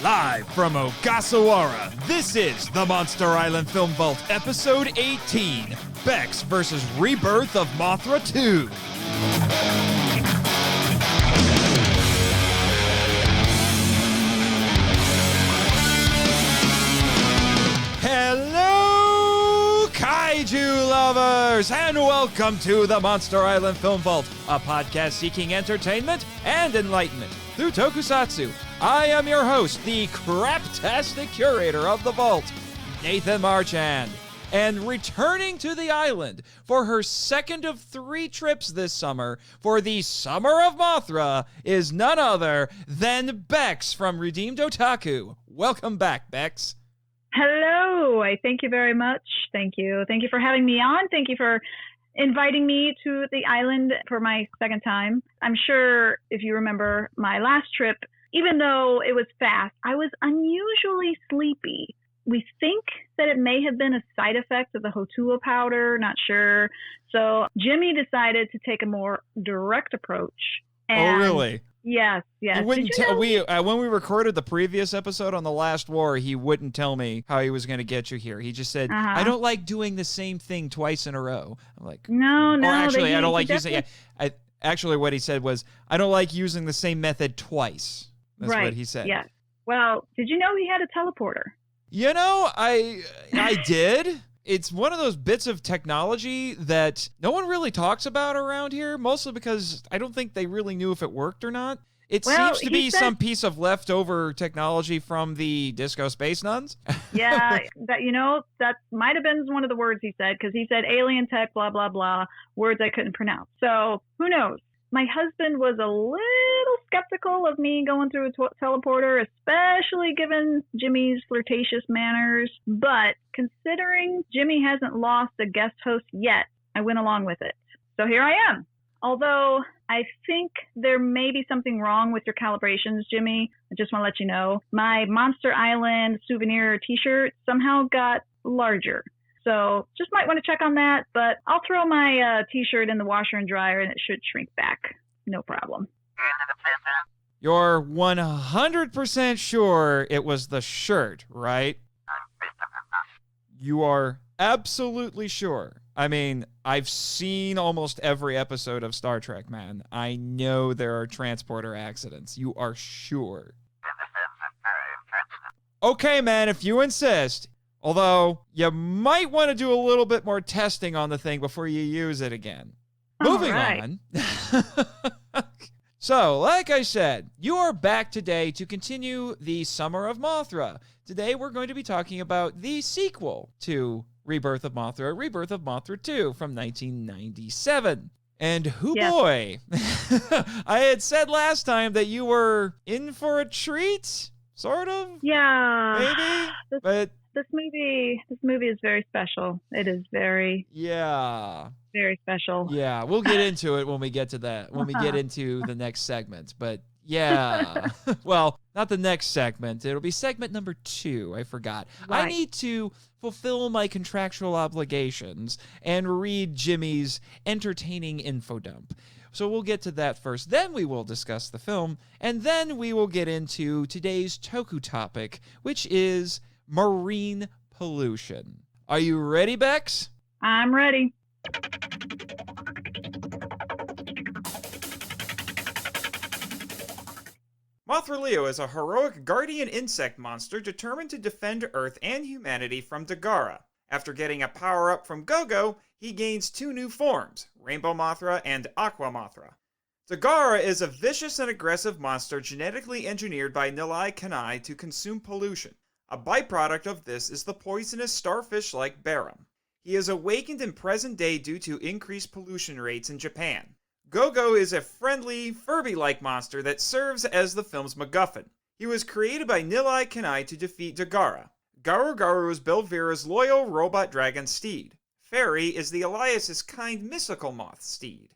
Live from Ogasawara, this is the Monster Island Film Vault, Episode 18, Bex vs. Rebirth of Mothra II. Hello, kaiju lovers, and welcome to the Monster Island Film Vault, a podcast seeking entertainment and enlightenment through tokusatsu. I am your host, the craptastic curator of the vault, Nathan Marchand. And returning to the island for her second of 3 trips this summer for the Summer of Mothra is none other than Bex from Redeemed Otaku. Welcome back, Bex. Hello. I thank you very much. Thank you. Thank you for having me on. Thank you for inviting me to the island for my second time. I'm sure if you remember my last trip, even though it was fast, I was unusually sleepy. We think that it may have been a side effect of the Hotua powder, not sure. So Jimmy decided to take a more direct approach. And oh, really? Yes. He wouldn't tell we when we recorded the previous episode on the Last War. He wouldn't tell me how he was going to get you here. He just said, "I don't like doing the same thing twice in a row." I'm like, no. Or actually, I don't like using. Actually, what he said was, "I don't like using the same method twice." That's right. What he said. Yes. Well, did you know he had a teleporter? You know, I did. It's one of those bits of technology that no one really talks about around here, mostly because I don't think they really knew if it worked or not. It seems to be some piece of leftover technology from the Disco Space Nuns. Yeah, that might have been one of the words he said, because he said alien tech, blah, blah, blah, words I couldn't pronounce. So who knows? My husband was a little skeptical of me going through a teleporter, especially given Jimmy's flirtatious manners. But considering Jimmy hasn't lost a guest host yet, I went along with it. So here I am. Although I think there may be something wrong with your calibrations, Jimmy. I just want to let you know. My Monster Island souvenir t-shirt somehow got larger. So just might want to check on that, but I'll throw my t-shirt in the washer and dryer and it should shrink back. No problem. You're 100% sure it was the shirt, right? You are absolutely sure. I mean, I've seen almost every episode of Star Trek, man. I know there are transporter accidents. You are sure. Okay, man, if you insist. Although, you might want to do a little bit more testing on the thing before you use it again. Moving on. So, like I said, you are back today to continue the Summer of Mothra. Today, we're going to be talking about the sequel to Rebirth of Mothra II from 1997. And boy, I had said last time that you were in for a treat, sort of? Yeah. Maybe? But This movie is very special. It is very special. Yeah, we'll get into it when we get to that, when we get into the next segment. But yeah, well, not the next segment. It'll be segment number 2. I forgot. Right. I need to fulfill my contractual obligations and read Jimmy's entertaining info dump. So we'll get to that first. Then we will discuss the film. And then we will get into today's Toku topic, which is marine pollution. Are you ready, Bex? I'm ready. Mothra Leo is a heroic guardian insect monster determined to defend Earth and humanity from Dagara. After getting a power-up from Gogo, he gains 2 new forms, Rainbow Mothra and Aqua Mothra. Dagara is a vicious and aggressive monster genetically engineered by Nilai Kanai to consume pollution. A byproduct of this is the poisonous starfish-like Barum. He is awakened in present day due to increased pollution rates in Japan. Gogo is a friendly, Furby-like monster that serves as the film's MacGuffin. He was created by Nilai Kanai to defeat Dagara. Garu Garu is Belvera's loyal robot dragon steed. Fairy is the Elias' kind mystical moth steed.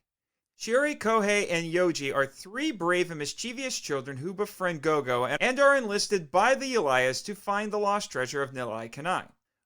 Shiri, Kohei, and Yoji are 3 brave and mischievous children who befriend Gogo and are enlisted by the Elias to find the lost treasure of Nilai Kanai.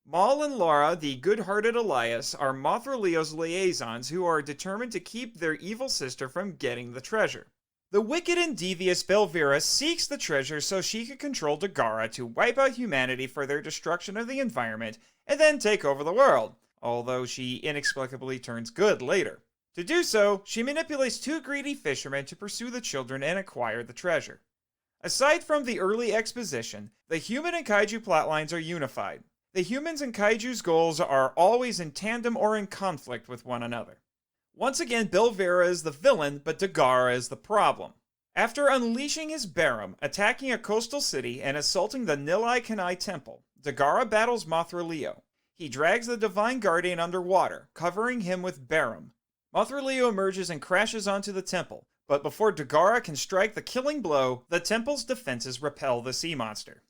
Mal and Laura, the good-hearted Elias, are Mothra Leo's liaisons who are determined to keep their evil sister from getting the treasure. The wicked and devious Belvera seeks the treasure so she can control Dagara to wipe out humanity for their destruction of the environment and then take over the world, although she inexplicably turns good later. To do so, she manipulates two greedy fishermen to pursue the children and acquire the treasure. Aside from the early exposition, the human and kaiju plotlines are unified. The humans and kaiju's goals are always in tandem or in conflict with one another. Once again, Belvera is the villain, but Dagara is the problem. After unleashing his Barum, attacking a coastal city, and assaulting the Nilai Kanai Temple, Dagara battles Mothra Leo. He drags the Divine Guardian underwater, covering him with Barum. Mothra Leo emerges and crashes onto the temple, but before Dagara can strike the killing blow, the temple's defenses repel the sea monster.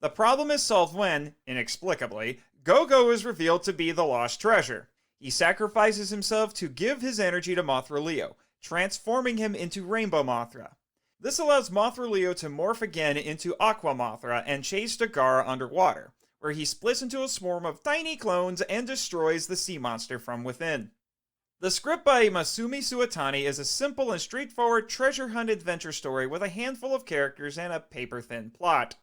The problem is solved when, inexplicably, Gogo is revealed to be the lost treasure. He sacrifices himself to give his energy to Mothra Leo, transforming him into Rainbow Mothra. This allows Mothra Leo to morph again into Aqua Mothra and chase Dagara underwater, where he splits into a swarm of tiny clones and destroys the sea monster from within. The script by Masumi Suetani is a simple and straightforward treasure hunt adventure story with a handful of characters and a paper-thin plot.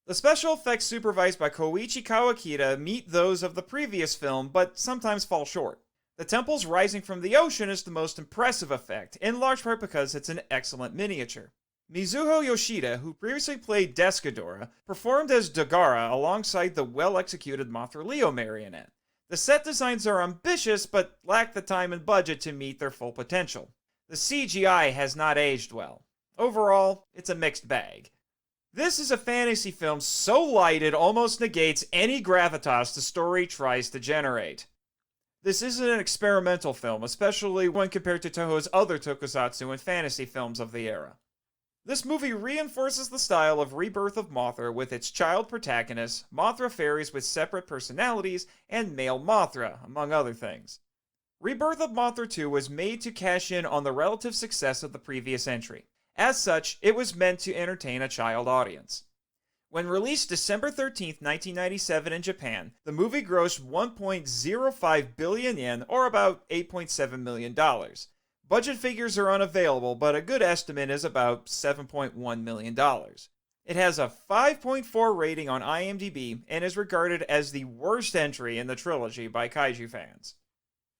The special effects supervised by Koichi Kawakita meet those of the previous film, but sometimes fall short. The temples rising from the ocean is the most impressive effect, in large part because it's an excellent miniature. Mizuho Yoshida, who previously played Descadora, performed as Dagara alongside the well-executed Mothra Leo marionette. The set designs are ambitious, but lack the time and budget to meet their full potential. The CGI has not aged well. Overall, it's a mixed bag. This is a fantasy film so light it almost negates any gravitas the story tries to generate. This isn't an experimental film, especially when compared to Toho's other tokusatsu and fantasy films of the era. This movie reinforces the style of Rebirth of Mothra with its child protagonists, Mothra fairies with separate personalities, and male Mothra, among other things. Rebirth of Mothra II was made to cash in on the relative success of the previous entry. As such, it was meant to entertain a child audience. When released December 13, 1997 in Japan, the movie grossed 1.05 billion yen, or about $8.7 million. Budget figures are unavailable, but a good estimate is about $7.1 million. It has a 5.4 rating on IMDb and is regarded as the worst entry in the trilogy by kaiju fans.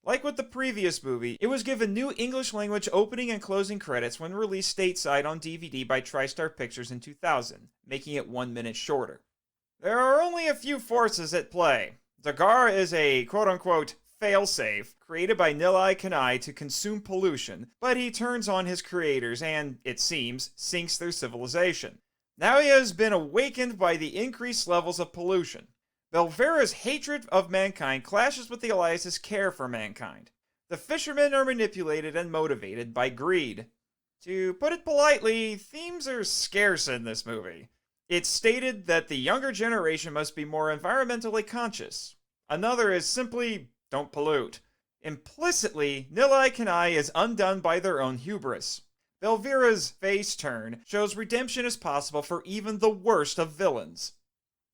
Like with the previous movie, it was given new English language opening and closing credits when released stateside on DVD by TriStar Pictures in 2000, making it 1 minute shorter. There are only a few forces at play. Dagara is a quote-unquote failsafe created by Nilai Kanai to consume pollution, but he turns on his creators and, it seems, sinks their civilization. Now he has been awakened by the increased levels of pollution. Belvera's hatred of mankind clashes with the Elias' care for mankind. The fishermen are manipulated and motivated by greed. To put it politely, themes are scarce in this movie. It's stated that the younger generation must be more environmentally conscious. Another is simply, don't pollute. Implicitly, Nilai Kanai is undone by their own hubris. Belvera's face turn shows redemption is possible for even the worst of villains.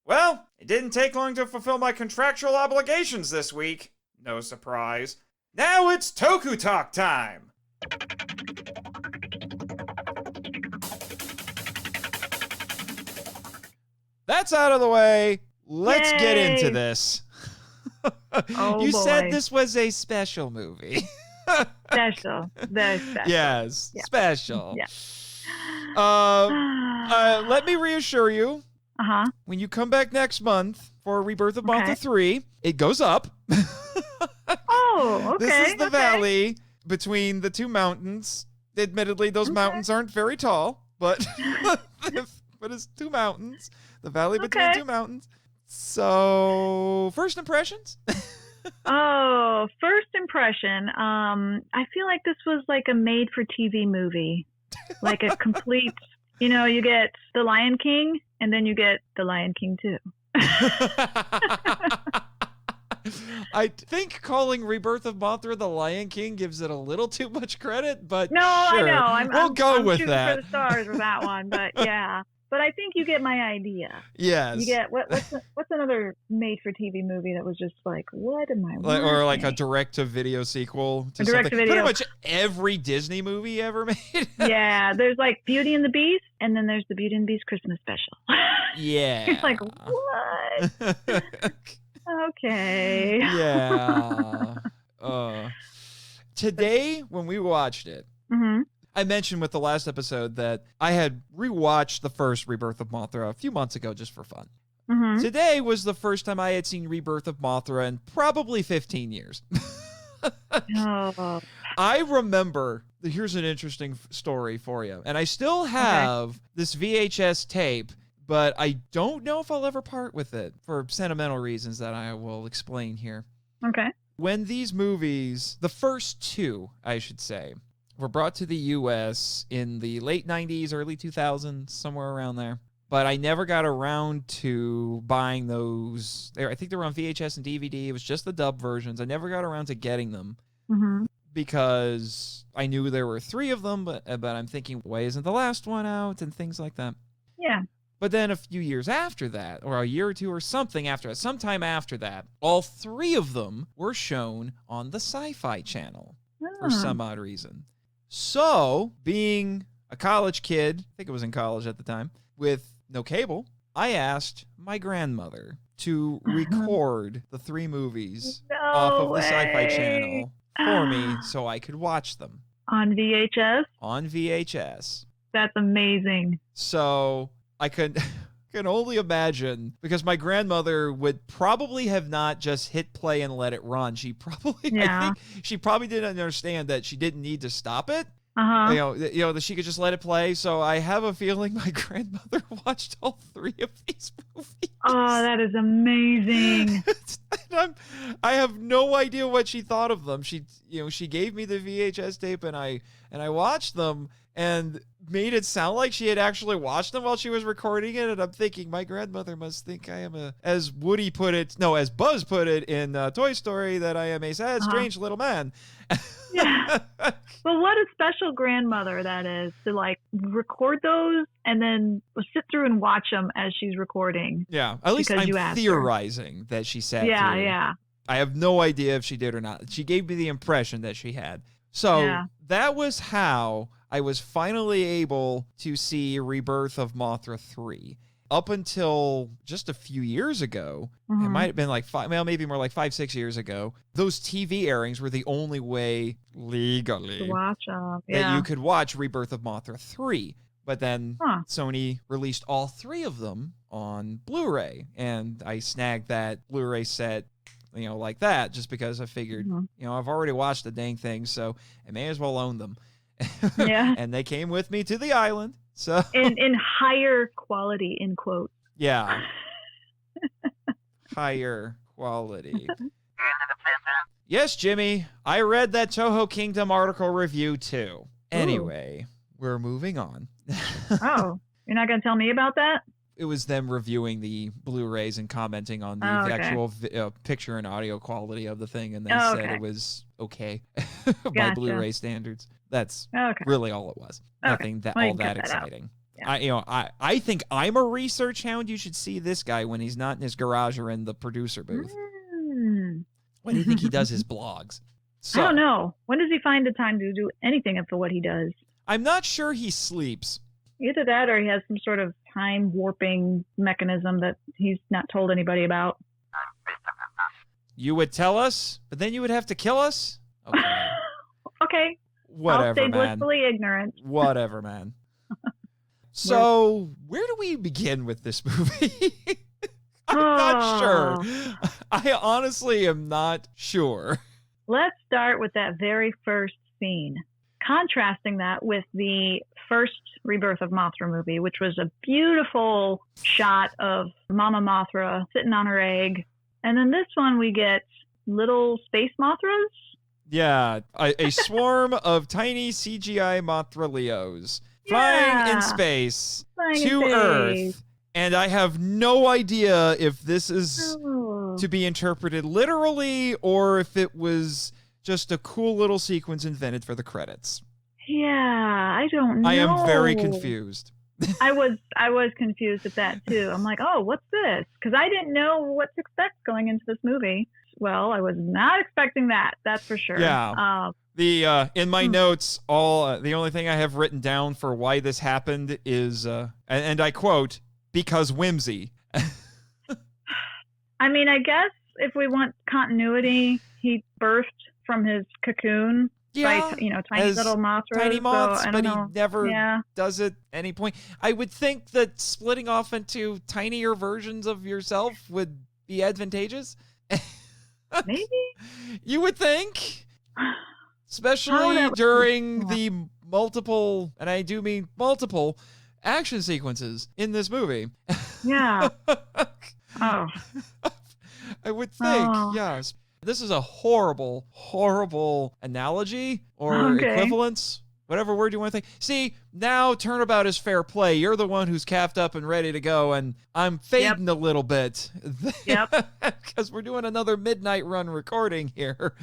Well, it didn't take long to fulfill my contractual obligations this week. No surprise. Now it's Toku Talk time! That's out of the way. Let's get into this. You said this was a special movie. Special. Very special. Yes, yeah. Special. Yeah. Let me reassure you. Uh-huh. When you come back next month for Rebirth of Mothra 3, it goes up. Oh, okay. This is the valley between the two mountains. Admittedly, those mountains aren't very tall, but it's two mountains. The valley between two mountains. So, first impressions? First impression. I feel like this was like a made-for-TV movie. Like a complete, you get The Lion King, and then you get The Lion King 2. I think calling Rebirth of Mothra The Lion King gives it a little too much credit, but no, sure. I know. We'll go with shooting that. For the stars with that one, but yeah. But I think you get my idea. Yes. You get what's another made-for-TV movie that was just like, what am I watching? Or like a direct-to-video sequel to something. Pretty much every Disney movie ever made. Yeah, there's like Beauty and the Beast, and then there's the Beauty and the Beast Christmas special. Yeah. It's like, what? Okay. Yeah. Today, when we watched it, I mentioned with the last episode that I had rewatched the first Rebirth of Mothra a few months ago just for fun. Today was the first time I had seen Rebirth of Mothra in probably 15 years. I remember, here's an interesting story for you, and I still have this VHS tape, but I don't know if I'll ever part with it for sentimental reasons that I will explain here. Okay. When these movies, the first two, I should say, were brought to the U.S. in the late 90s, early 2000s, somewhere around there. But I never got around to buying those. I think they were on VHS and DVD. It was just the dub versions. I never got around to getting them because I knew there were 3 of them, but I'm thinking, why isn't the last one out, and things like that. Yeah. But then a few years after that, or a year or two or something after that, sometime after that, all 3 of them were shown on the Sci-Fi Channel for some odd reason. So, being a college kid, I think I was in college at the time, with no cable, I asked my grandmother to record the 3 movies off of the Sci-Fi Channel for me so I could watch them. On VHS? On VHS. That's amazing. So, I can only imagine, because my grandmother would probably have not just hit play and let it run. She probably, I think she probably didn't understand that she didn't need to stop it. You know, that she could just let it play. So I have a feeling my grandmother watched all 3 of these movies. Oh, that is amazing. I have no idea what she thought of them. She gave me the VHS tape and I watched them and made it sound like she had actually watched them while she was recording it. And I'm thinking, my grandmother must think I am as Buzz put it in Toy Story, that I am a sad, strange little man. Yeah. Well, what a special grandmother that is, to like record those and then sit through and watch them as she's recording. Yeah. At least I'm theorizing that she sat through. Yeah. I have no idea if she did or not. She gave me the impression that she had. So that was how I was finally able to see Rebirth of Mothra 3. Up until just a few years ago, it might have been like maybe more like 5-6 years ago, those TV airings were the only way legally to watch that you could watch Rebirth of Mothra 3. But then Sony released all 3 of them on Blu-ray, and I snagged that Blu-ray set, like that, just because I figured, I've already watched the dang thing, so I may as well own them. Yeah. And they came with me to the island. So in higher quality, in quotes. Yeah. Higher quality. Yes, Jimmy, I read that Toho Kingdom article review too. Anyway, we're moving on. Oh, you're not going to tell me about that? It was them reviewing the Blu-rays and commenting on the actual picture and audio quality of the thing, and they said it was okay by Blu-ray standards. That's really all it was. Nothing all that exciting. Yeah. I think I'm a research hound. You should see this guy when he's not in his garage or in the producer booth. When do you think he does his blogs? So, I don't know. When does he find the time to do anything for what he does? I'm not sure he sleeps. Either that or he has some sort of time warping mechanism that he's not told anybody about. You would tell us, but then you would have to kill us? Okay. Okay. Whatever, I'll stay man. blissfully ignorant. Whatever, man. So, where do we begin with this movie? I'm not sure. I honestly am not sure. Let's start with that very first scene. Contrasting that with the first Rebirth of Mothra movie, which was a beautiful shot of Mama Mothra sitting on her egg. And then this one, we get little space Mothras. Yeah, a swarm of tiny CGI Mothra Leos flying in space to Earth. And I have no idea if this is to be interpreted literally or if it was just a cool little sequence invented for the credits. Yeah, I don't know. I am very confused. I was confused at that too. I'm like, oh, what's this? Because I didn't know what to expect going into this movie. Well, I was not expecting that. That's for sure. Yeah. In my notes, the only thing I have written down for why this happened is, and I quote, because whimsy. I mean, I guess if we want continuity, he birthed from his cocoon. Yeah, by, tiny little Mothras. Tiny moths, so, but he never does it at any point. I would think that splitting off into tinier versions of yourself would be advantageous. Maybe. You would think. Especially during the multiple, and I do mean multiple, action sequences in this movie. Yeah. Oh. I would think, yes. This is a horrible, horrible analogy or equivalence, whatever word you want to think. See, now turnabout is fair play. You're the one who's caffed up and ready to go, and I'm fading a little bit. Yep. Because we're doing another midnight run recording here.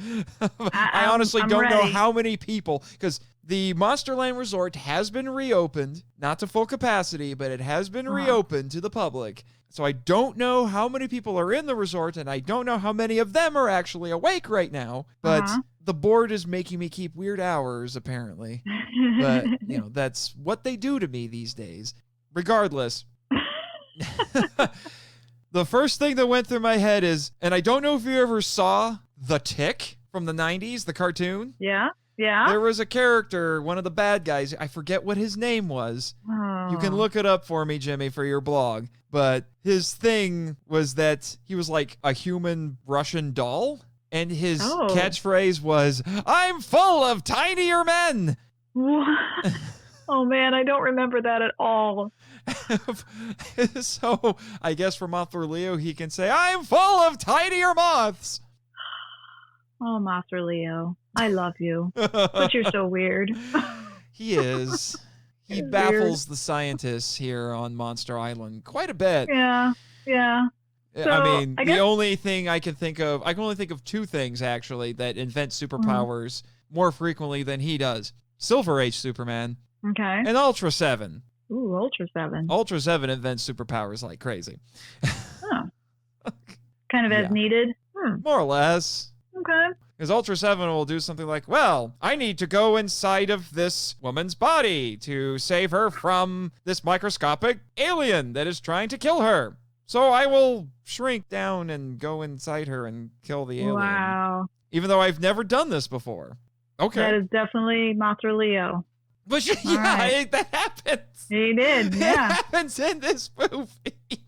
I honestly don't know how many people, because the Monsterland Resort has been reopened, not to full capacity, but it has been reopened to the public. So I don't know how many people are in the resort, and I don't know how many of them are actually awake right now. But the board is making me keep weird hours, apparently. But, that's what they do to me these days. Regardless. The first thing that went through my head is, and I don't know if you ever saw The Tick from the 90s, the cartoon. Yeah. Yeah. There was a character, one of the bad guys. I forget what his name was. Oh. You can look it up for me, Jimmy, for your blog. But his thing was that he was like a human Russian doll. And his catchphrase was, "I'm full of tinier men." What? Oh, man, I don't remember that at all. So I guess for Mothra Leo, he can say, "I'm full of tinier moths." Oh, Mothra Leo, I love you, but you're so weird. He is. He baffles the scientists here on Monster Island quite a bit. Yeah. So, I mean, the only thing I can only think of two things, actually, that invent superpowers more frequently than he does. Silver Age Superman. Okay. And Ultra 7. Ooh, Ultra 7. Ultra 7 invents superpowers like crazy. Oh. Kind of as needed? More or less. Okay. Because Ultra 7 will do something like, well, I need to go inside of this woman's body to save her from this microscopic alien that is trying to kill her. So I will shrink down and go inside her and kill the alien. Wow. Even though I've never done this before. Okay. That is definitely Mothra Leo. But that happens. He did, yeah. It happens in this movie. He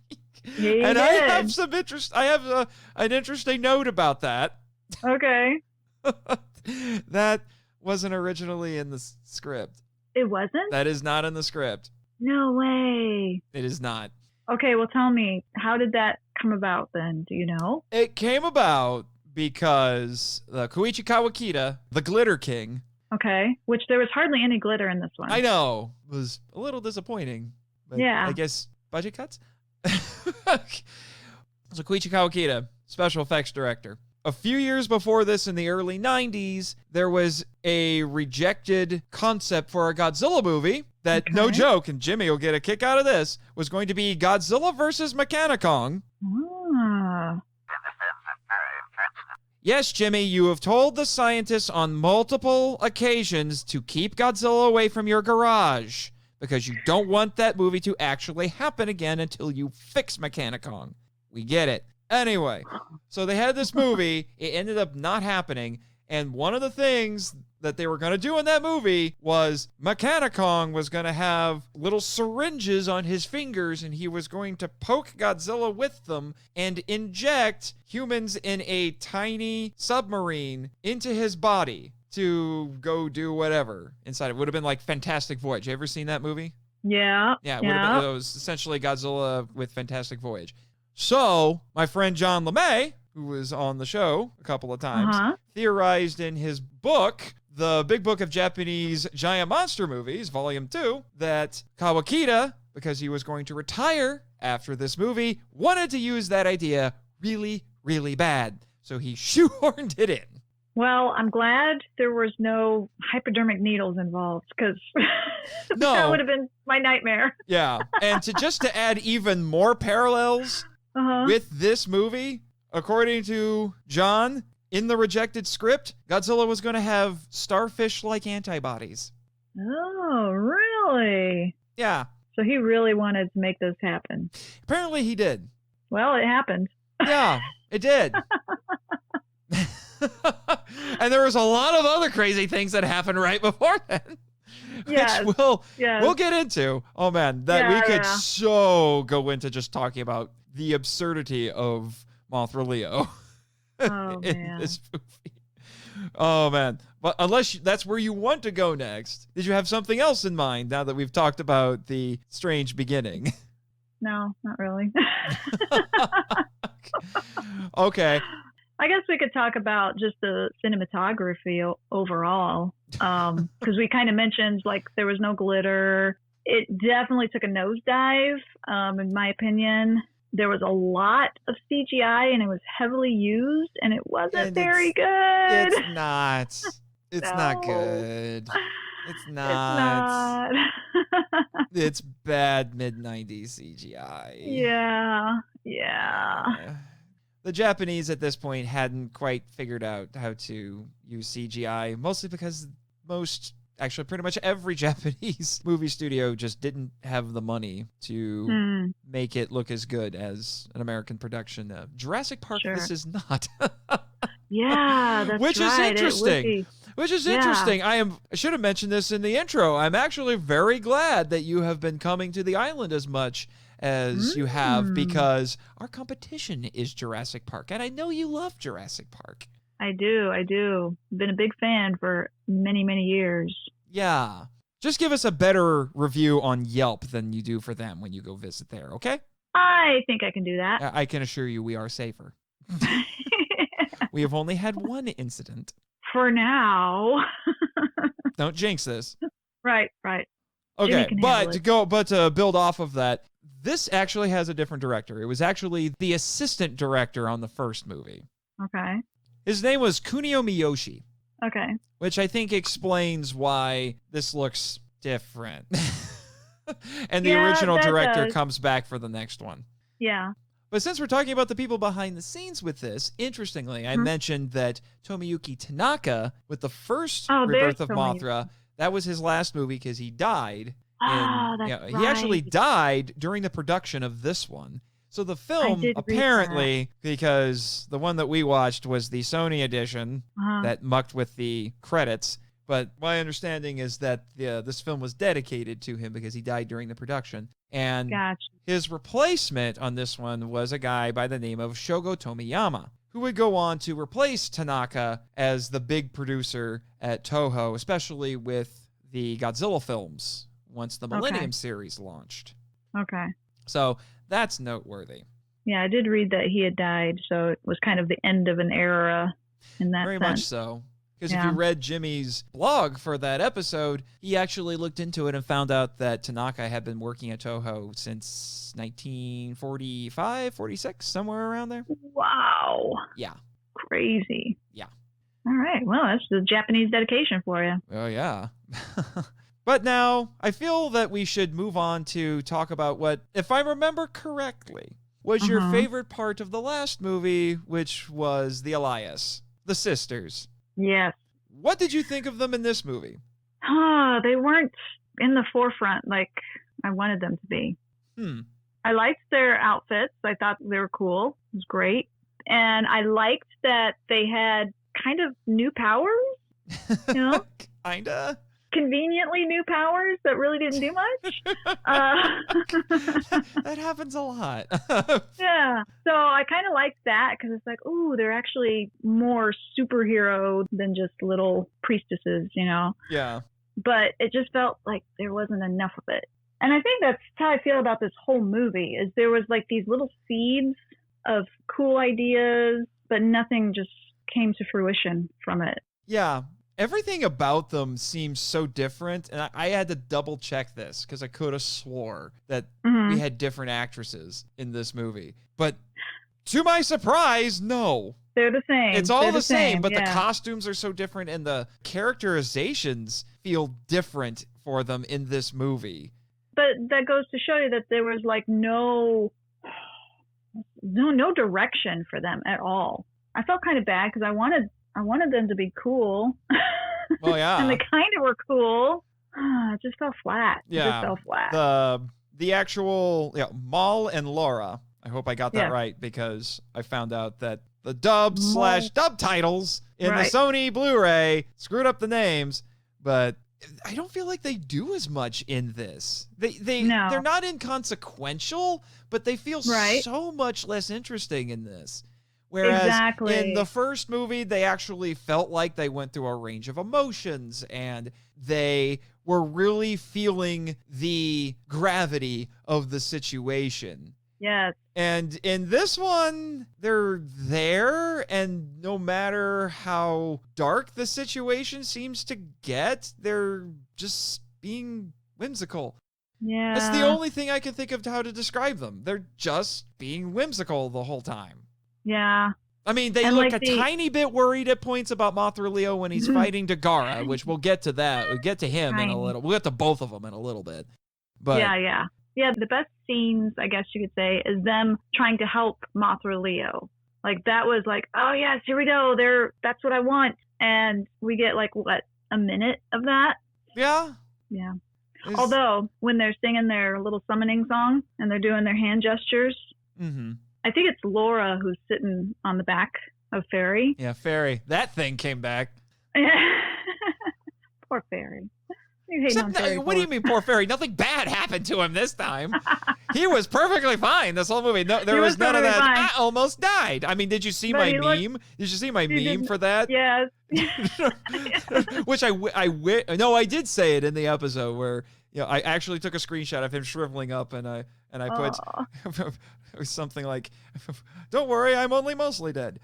did. I have some interest. I have an interesting note about that. Okay. That wasn't originally in the script. It wasn't? That is not in the script. No way. It is not. Okay, well, tell me, how did that come about then? Do you know? It came about because the Koichi Kawakita, the Glitter King. Okay, which there was hardly any glitter in this one. I know. It was a little disappointing. But yeah. I guess budget cuts? So Koichi Kawakita, special effects director. A few years before this, in the early 90s, there was a rejected concept for a Godzilla movie that, no joke, and Jimmy will get a kick out of this, was going to be Godzilla versus Mechanicong. Ah. Yes, Jimmy, you have told the scientists on multiple occasions to keep Godzilla away from your garage because you don't want that movie to actually happen again until you fix Mechanicong. We get it. Anyway, so they had this movie. It ended up not happening. And one of the things that they were going to do in that movie was Mechanicong was going to have little syringes on his fingers, and he was going to poke Godzilla with them and inject humans in a tiny submarine into his body to go do whatever inside. It would have been like Fantastic Voyage. You ever seen that movie? Yeah. Yeah, it was essentially Godzilla with Fantastic Voyage. So, my friend John LeMay, who was on the show a couple of times, theorized in his book, The Big Book of Japanese Giant Monster Movies, Volume 2, that Kawakita, because he was going to retire after this movie, wanted to use that idea really, really bad. So he shoehorned it in. Well, I'm glad there was no hypodermic needles involved, because No. that would have been my nightmare. Yeah. And to add even more parallels with this movie, according to John, in the rejected script, Godzilla was going to have starfish-like antibodies. Oh, really? Yeah. So he really wanted to make this happen. Apparently he did. Well, it happened. Yeah, it did. And there was a lot of other crazy things that happened right before then. Yes. Which we'll get into. Oh man, we could so go into just talking about the absurdity of Mothra Leo in this movie. Oh man. But unless that's where you want to go next, did you have something else in mind now that we've talked about the strange beginning? No, not really. Okay. I guess we could talk about just the cinematography overall, because we kind of mentioned like there was no glitter. It definitely took a nosedive, in my opinion. There was a lot of CGI, and it was heavily used, and it wasn't very good. It's not. It's not good. It's not. It's bad mid-90s CGI. Yeah. The Japanese at this point hadn't quite figured out how to use CGI, mostly because pretty much every Japanese movie studio just didn't have the money to make it look as good as an American production. Jurassic Park, this is not. Yeah, that's Which is interesting. Which is interesting. I should have mentioned this in the intro. I'm actually very glad that you have been coming to the island as much as you have, because our competition is Jurassic Park, and I know you love Jurassic Park. I do. Been a big fan for many, many years. Yeah. Just give us a better review on Yelp than you do for them when you go visit there, okay? I think I can do that. I can assure you we are safer. We have only had one incident. For now. Don't jinx this. Right. Okay, but to build off of that, this actually has a different director. It was actually the assistant director on the first movie. Okay. His name was Kunio Miyoshi. Okay. Which I think explains why this looks different. And the original director comes back for the next one. Yeah. But since we're talking about the people behind the scenes with this, interestingly, I mentioned that Tomoyuki Tanaka, with the first Rebirth of Mothra, that was his last movie because he died. He actually died during the production of this one. So the film, apparently, because the one that we watched was the Sony edition that mucked with the credits. But my understanding is that this film was dedicated to him because he died during the production. And his replacement on this one was a guy by the name of Shogo Tomiyama, who would go on to replace Tanaka as the big producer at Toho, especially with the Godzilla films once the Millennium series launched. Okay. So that's noteworthy. Yeah, I did read that he had died, so it was kind of the end of an era in that Very sense. much so. Because if you read Jimmy's blog for that episode, he actually looked into it and found out that Tanaka had been working at Toho since 1945, 46, somewhere around there. Wow. Yeah. Crazy. Yeah. All right. Well, that's the Japanese dedication for you. Oh, yeah. But now, I feel that we should move on to talk about what, if I remember correctly, was your favorite part of the last movie, which was the Elias, the sisters. Yes. What did you think of them in this movie? They weren't in the forefront like I wanted them to be. I liked their outfits. I thought they were cool. It was great. And I liked that they had kind of new powers, you know? Kinda. Conveniently new powers that really didn't do much. That happens a lot. Yeah. So I kind of liked that because it's like, ooh, they're actually more superhero than just little priestesses, you know? Yeah. But it just felt like there wasn't enough of it. And I think that's how I feel about this whole movie, is there was like these little seeds of cool ideas, but nothing just came to fruition from it. Yeah. Everything about them seems so different, and I had to double check this because I could have swore that we had different actresses in this movie. But to my surprise, no. They're the same. It's all They're the same, but yeah. the costumes are so different and the characterizations feel different for them in this movie. But that goes to show you that there was like no direction for them at all. I felt kind of bad because I wanted them to be cool. Well, yeah. And they kind of were cool. It just fell flat. Yeah. It just fell flat. The actual Maul and Laura. I hope I got that Yeah. right because I found out that the dub/dub titles in Right. the Sony Blu-ray screwed up the names, but I don't feel like they do as much in this. No. They're not inconsequential, but they feel Right. so much less interesting in this. Whereas in the first movie, they actually felt like they went through a range of emotions and they were really feeling the gravity of the situation. Yes. And in this one, they're there, and no matter how dark the situation seems to get, they're just being whimsical. Yeah. That's the only thing I can think of how to describe them. They're just being whimsical the whole time. Yeah. I mean, they look a tiny bit worried at points about Mothra Leo when he's fighting Dagara, which we'll get to that. We'll get to him in a little. We'll get to both of them in a little bit. But Yeah, the best scenes, I guess you could say, is them trying to help Mothra Leo. Like, that was like, oh, yes, here we go. That's what I want. And we get, like, what, a minute of that? Yeah. Yeah. Although, when they're singing their little summoning song and they're doing their hand gestures, I think it's Laura who's sitting on the back of Fairy. Yeah, Fairy. That thing came back. Poor Fairy. What do you mean, poor Fairy? Nothing bad happened to him this time. He was perfectly fine this whole movie. No, there was none of that. Fine. I almost died. I mean, did you see my meme? Did you see my meme for that? Yes. Which I did say it in the episode where I actually took a screenshot of him shriveling up and I put something like, "Don't worry, I'm only mostly dead."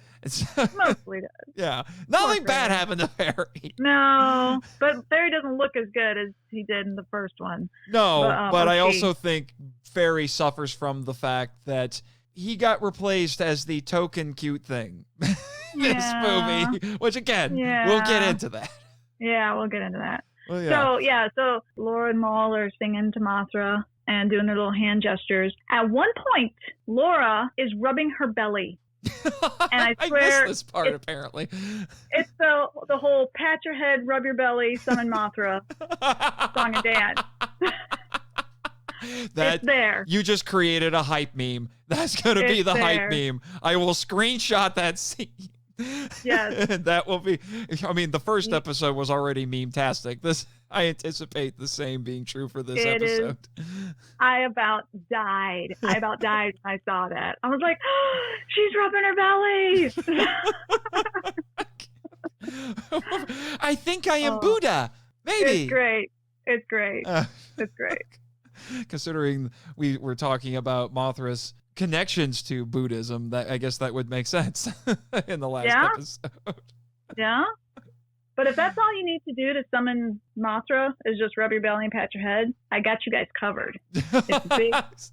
Mostly dead. Yeah, nothing bad happened to Fairy. No, but Fairy doesn't look as good as he did in the first one. No, but I also think Fairy suffers from the fact that he got replaced as the token cute thing in this movie, which again, we'll get into that. Yeah, we'll get into that. Well, yeah. So Laura and Maul are singing to Mothra and doing their little hand gestures. At one point, Laura is rubbing her belly. And I swear, I missed this part, apparently. It's the whole pat your head, rub your belly, summon Mothra song and dance. It's there. You just created a hype meme. That's going to be the hype meme. I will screenshot that scene. Yes. That will be, I mean, the first episode was already meme-tastic. I anticipate the same being true for this episode. I about died. When I saw that. I was like, oh, she's rubbing her belly. I think I am Buddha. Maybe. It's great. It's great. Considering we were talking about Mothra's connections to Buddhism, that I guess that would make sense in the last episode. Yeah. But if that's all you need to do to summon Mothra is just rub your belly and pat your head, I got you guys covered. It's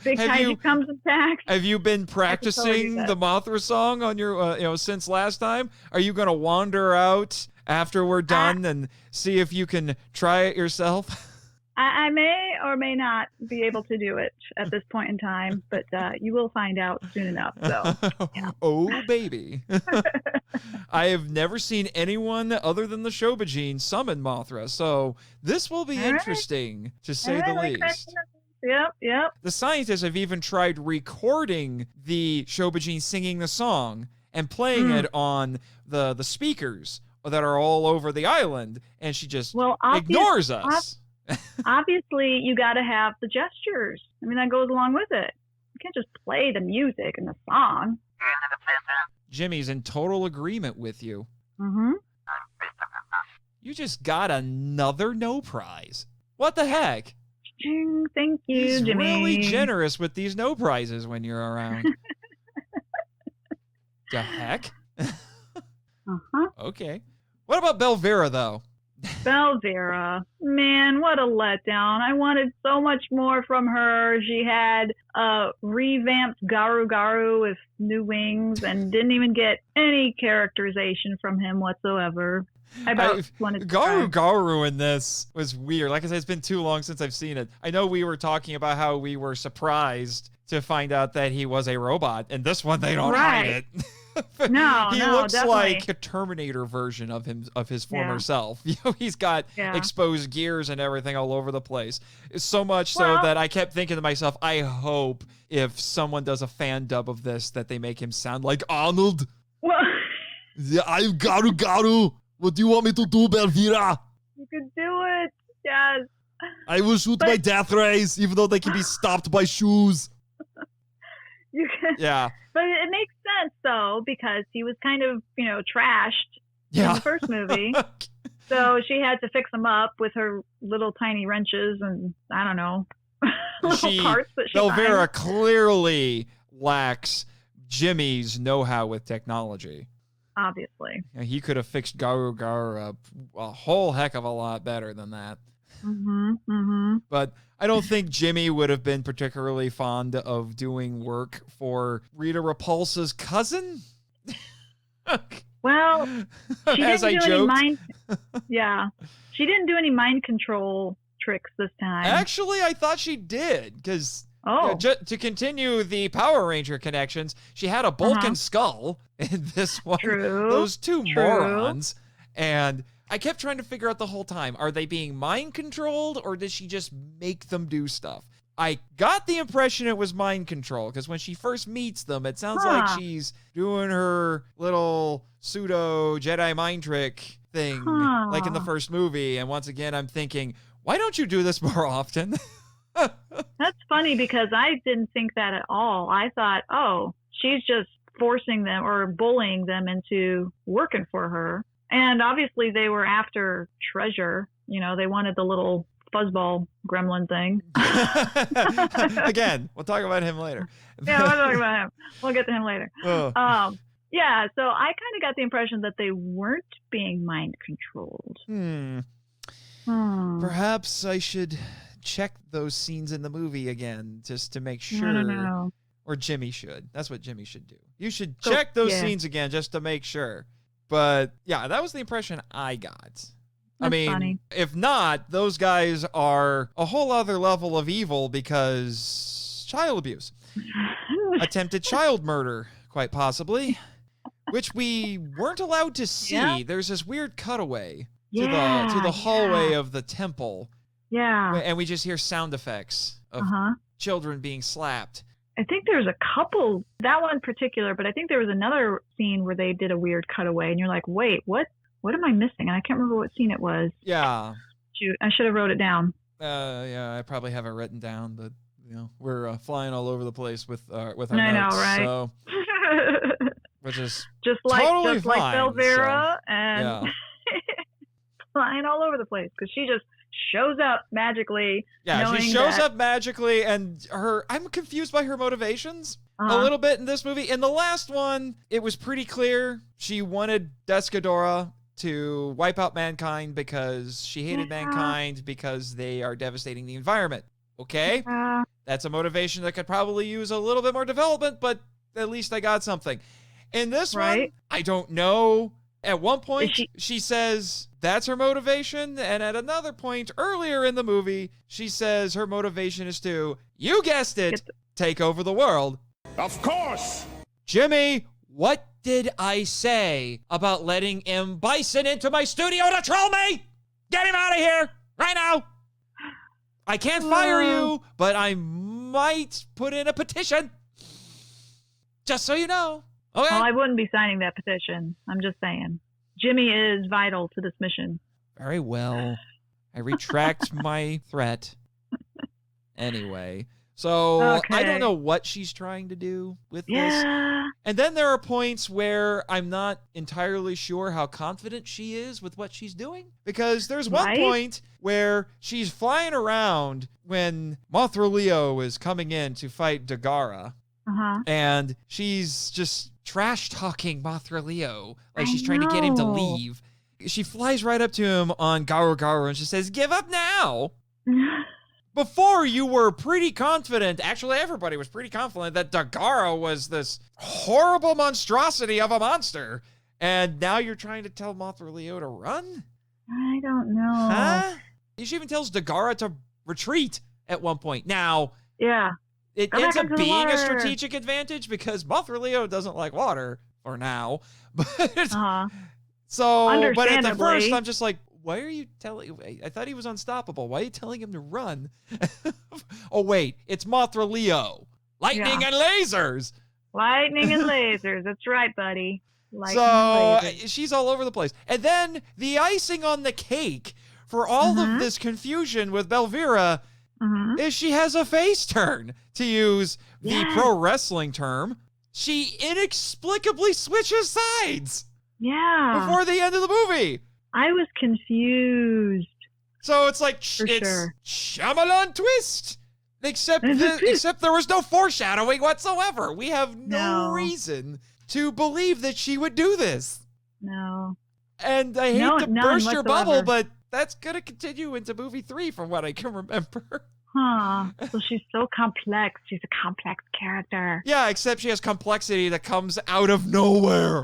big kaiju comes attack. Have you been practicing the Mothra song on your, since last time? Are you going to wander out after we're done and see if you can try it yourself? I may or may not be able to do it at this point in time, but you will find out soon enough. So, yeah. Oh, baby. I have never seen anyone other than the Shobijin summon Mothra, so this will be interesting, to say the least. Yep. The scientists have even tried recording the Shobijin singing the song and playing it on the speakers that are all over the island, and she just ignores us. Obviously, you got to have the gestures. I mean, that goes along with it. You can't just play the music and the song. Jimmy's in total agreement with you. Mm-hmm. You just got another no prize. What the heck? Thank you, Jimmy. He's really generous with these no prizes when you're around. The heck? Uh-huh. Okay. What about Belvera, though? Belvera, man, what a letdown. I wanted so much more from her. She had a revamped Garu with new wings and didn't even get any characterization from him whatsoever. Garu in this was weird. Like I said, it's been too long since I've seen it. I know we were talking about how we were surprised to find out that he was a robot. And this one, they don't hide it. He looks definitely like a Terminator version of his former self. He's got exposed gears and everything all over the place. So much so that I kept thinking to myself, I hope if someone does a fan dub of this that they make him sound like Arnold. Well, yeah, I'm Garu. What do you want me to do, Belvera? You can do it. Yes. I will shoot my death rays, even though they can be stopped by shoes. You can. Yeah. But it makes sense, though, because he was kind of, trashed in the first movie. So she had to fix him up with her little tiny wrenches and, I don't know, little parts that she Belvera clearly lacks Jimmy's know-how with technology. Obviously. He could have fixed Garu a whole heck of a lot better than that. But I don't think Jimmy would have been particularly fond of doing work for Rita Repulsa's cousin. Well, she As didn't I do joked. any she didn't do any mind control tricks this time. Actually, I thought she did, because to continue the Power Ranger connections, she had a Vulcan skull in this one. True. Those two morons. And I kept trying to figure out the whole time, are they being mind controlled or did she just make them do stuff? I got the impression it was mind control, because when she first meets them, it sounds like she's doing her little pseudo Jedi mind trick thing, like in the first movie. And once again, I'm thinking, why don't you do this more often? That's funny, because I didn't think that at all. I thought, she's just forcing them or bullying them into working for her. And obviously they were after treasure. They wanted the little fuzzball gremlin thing. Again, we'll talk about him later. Yeah, we'll talk about him. We'll get to him later. Oh. Yeah, so I kind of got the impression that they weren't being mind controlled. Perhaps I should check those scenes in the movie again just to make sure. No. Or Jimmy should. That's what Jimmy should do. You should check those scenes again just to make sure. But yeah, that was the impression I got. That's funny. If not, those guys are a whole other level of evil, because child abuse. Attempted child murder, quite possibly, which we weren't allowed to see. Yeah. There's this weird cutaway to the hallway of the temple. Yeah. And we just hear sound effects of children being slapped. I think there's a couple, that one in particular, but I think there was another scene where they did a weird cutaway, and you're like, wait, what am I missing? And I can't remember what scene it was. Yeah. Shoot, I should have wrote it down. Yeah, I probably have it written down, but we're flying all over the place with our notes. I know, right? So, which is just like Belvera and flying all over the place, because she just shows up magically. Yeah, she shows up magically, and I'm confused by her motivations a little bit in this movie. In the last one, it was pretty clear she wanted Descadora to wipe out mankind because she hated mankind because they are devastating the environment. Okay? That's a motivation that could probably use a little bit more development, but at least I got something. In this one, I don't know. At one point, she says that's her motivation, and at another point earlier in the movie, she says her motivation is to, you guessed it, take over the world. Of course! Jimmy, what did I say about letting M. Bison into my studio to troll me? Get him out of here right now! I can't fire you, but I might put in a petition. Just so you know. Okay. Well, I wouldn't be signing that petition. I'm just saying. Jimmy is vital to this mission. Very well. I retract my threat. Anyway. So, I don't know what she's trying to do with this. And then there are points where I'm not entirely sure how confident she is with what she's doing. Because there's one point where she's flying around when Mothra Leo is coming in to fight Dagara. And she's just trash talking Mothra Leo, like she's trying to get him to leave. she flies right up to him on Garu and she says, "Give up now." Before, you were pretty confident, actually everybody was pretty confident that Dagara was this horrible monstrosity of a monster. And now you're trying to tell Mothra Leo to run? I don't know. Huh? She even tells Dagara to retreat at one point. Now, Yeah. it Go ends back up into the being a water. strategic advantage because Mothra Leo doesn't like water for now. But Uh-huh. so, but at the Understandably. first, I'm just like, why are you telling? I thought he was unstoppable. Why are you telling him to run? Oh wait, it's Mothra Leo, lightning and lasers. Lightning and lasers. That's right, buddy. Lightning So and lasers. she's all over the place. And then the icing on the cake for all of this confusion with Belvera is she has a face turn, to use the pro wrestling term. She inexplicably switches sides before the end of the movie. I was confused. So it's like, it's sure. Shyamalan twist. Except there was no foreshadowing whatsoever. We have no reason to believe that she would do this. No. And I hate to none burst your bubble, whatsoever. but that's going to continue into movie 3 from what I can remember. Huh. So she's so complex. She's a complex character. Yeah, except she has complexity that comes out of nowhere.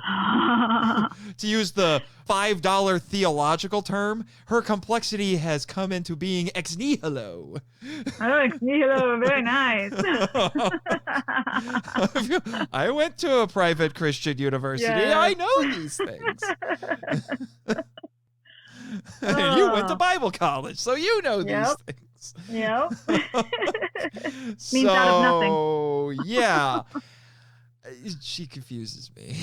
To use the $5 theological term, her complexity has come into being ex nihilo. Oh, ex nihilo. Very nice. I went to a private Christian university. Yeah. I know these things. And you went to Bible college, so you know these things. Yep. Means out of nothing. Yeah. She confuses me.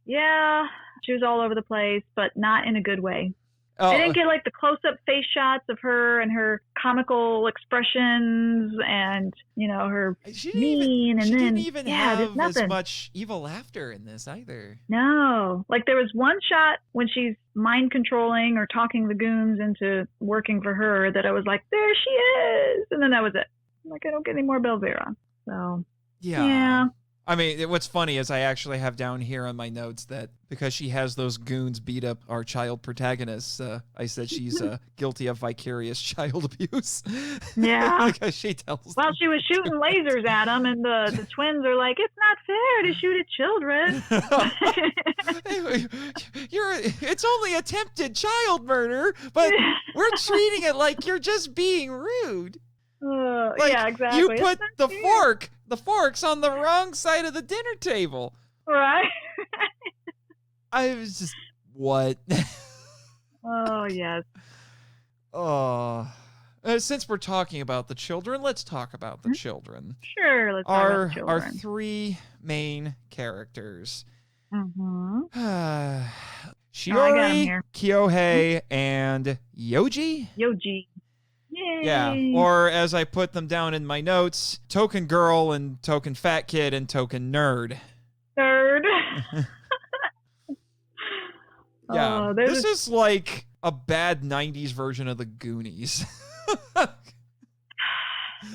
Yeah, she was all over the place, but not in a good way. I didn't get like the close-up face shots of her and her comical expressions and, you know, her mean. She and then, didn't even there's have nothing. as much evil laughter in this either. No. Like there was one shot when she's mind controlling or talking the goons into working for her that I was like, there she is. And then that was it. I'm like, I don't get any more Belvera. So, yeah. I mean, what's funny is I actually have down here on my notes that because she has those goons beat up our child protagonists, I said she's guilty of vicarious child abuse. Yeah. Because she tells Well, them. she was shooting lasers at them, and the twins are like, it's not fair to shoot at children. It's only attempted child murder, but we're treating it like you're just being rude. Like, yeah, exactly. You put the forks on the wrong side of the dinner table. Right. I was just, what? Oh, yes. Oh. Since we're talking about the children, let's talk about the children. Sure, let's talk about the children. Our three main characters. Mm-hmm. Shiori, Kyohei, and Yoji? Yoji. Yay. Yeah, or as I put them down in my notes, Token Girl and Token Fat Kid and Token Nerd. Third. Yeah, this is like a bad 90s version of the Goonies.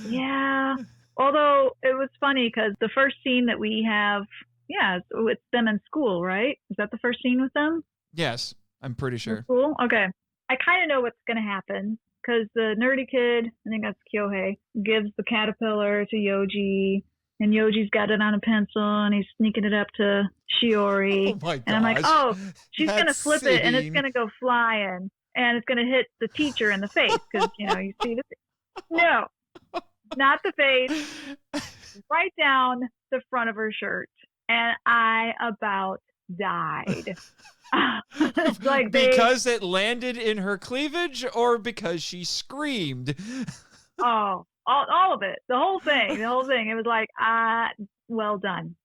Yeah. Although it was funny because the first scene that we have, it's them in school, right? Is that the first scene with them? Yes, I'm pretty sure. In school? Okay. I kind of know what's going to happen because the nerdy kid, I think that's Kyohei, gives the caterpillar to Yoji, and Yoji's got it on a pencil and he's sneaking it up to Shiori. Oh my gosh. And I'm like, oh, she's going to flip it and it's scene. going to go flying and it's going to hit the teacher in the face because, you know, you see the No, not the face, right down the front of her shirt. And I about died. It's like because it landed in her cleavage or because she screamed? Oh, all of it. The whole thing. It was like, well done.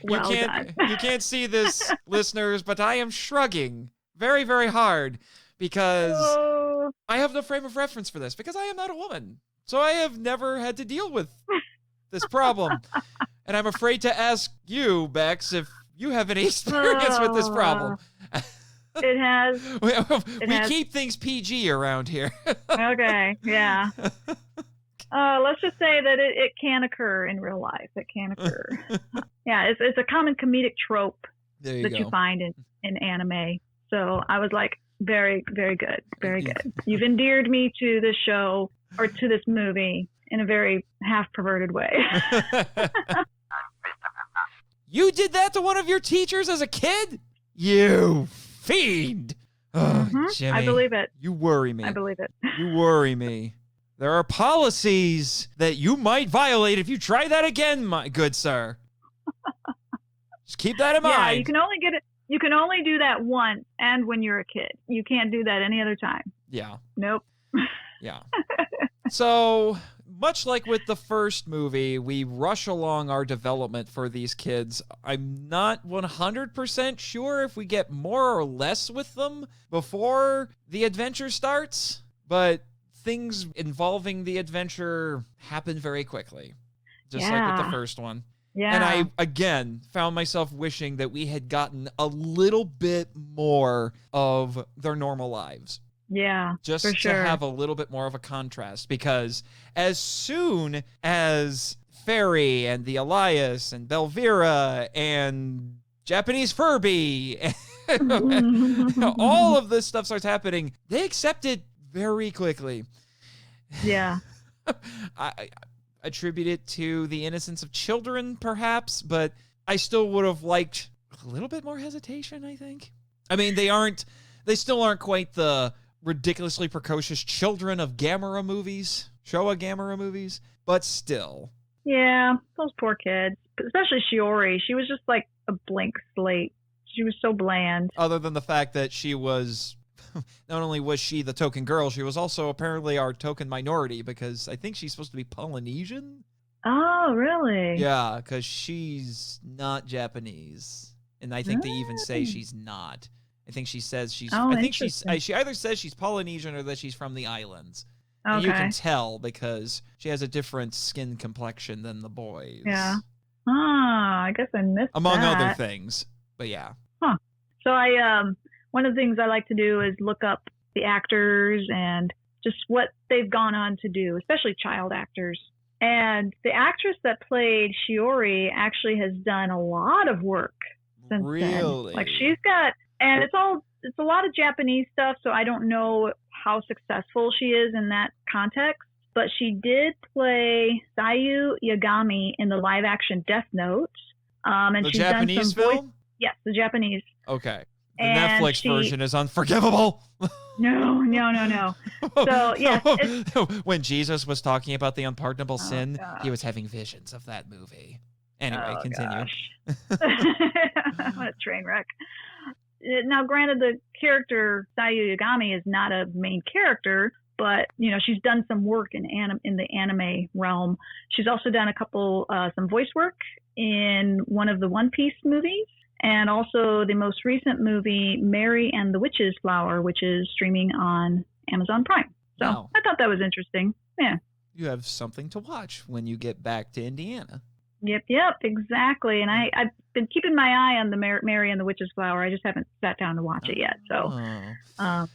Well done. You can't see this, listeners, but I am shrugging very, very hard because I have no frame of reference for this because I am not a woman. So I have never had to deal with this problem. And I'm afraid to ask you, Bex, if you have any experience with this problem. It has. We keep things PG around here. Okay, yeah. Let's just say that it can occur in real life. It can occur. Yeah, it's a common comedic trope that you find in anime. So I was like, very, very good. Very good. You've endeared me to this show or to this movie in a very half-perverted way. You did that to one of your teachers as a kid? You fiend. Oh, Jimmy. I believe it. You worry me. I believe it. You worry me. There are policies that you might violate if you try that again, my good sir. Just keep that in mind. Yeah, you can only get it. You can only do that once and when you're a kid. You can't do that any other time. Yeah. Nope. Yeah. So, much like with the first movie, we rush along our development for these kids. I'm not 100% sure if we get more or less with them before the adventure starts, but things involving the adventure happen very quickly, just like with the first one. Yeah. And I, again, found myself wishing that we had gotten a little bit more of their normal lives. Yeah, just for sure. to have a little bit more of a contrast, because as soon as Fairy and the Elias and Belvera and Japanese Furby and all of this stuff starts happening, they accept it very quickly. Yeah. I attribute it to the innocence of children, perhaps, but I still would have liked a little bit more hesitation, I think. I mean, they still aren't quite the ridiculously precocious children of Gamera movies, Showa Gamera movies, but still. Yeah, those poor kids, especially Shiori. She was just like a blank slate. She was so bland. Other than the fact that she was, not only was she the token girl, she was also apparently our token minority, because I think she's supposed to be Polynesian. Oh, really? Yeah, because she's not Japanese. And I think they even say she's not. I think she says she's. Oh, I think she either says she's Polynesian or that she's from the islands. Okay. And you can tell because she has a different skin complexion than the boys. Yeah. I guess I missed among that. other things. But yeah. Huh. So I one of the things I like to do is look up the actors and just what they've gone on to do, especially child actors. And the actress that played Shiori actually has done a lot of work since then. Like she's got. And it's a lot of Japanese stuff, so I don't know how successful she is in that context. But she did play Sayu Yagami in the live-action Death Note. And the she's Japanese done some film? Yes, the Japanese. Okay. The Netflix version is unforgivable. No. So, yes. When Jesus was talking about the unpardonable sin, God. he was having visions of that movie. Anyway, continue. What a train wreck. Now, granted, the character Sayu Yagami is not a main character, but she's done some work in the anime realm. She's also done some voice work in one of the One Piece movies, and also the most recent movie, Mary and the Witch's Flower, which is streaming on Amazon Prime. So wow. I thought that was interesting. Yeah. You have something to watch when you get back to Indiana. Yep, exactly. And I've been keeping my eye on the Mary and the Witch's Flower. I just haven't sat down to watch it yet. So, yeah.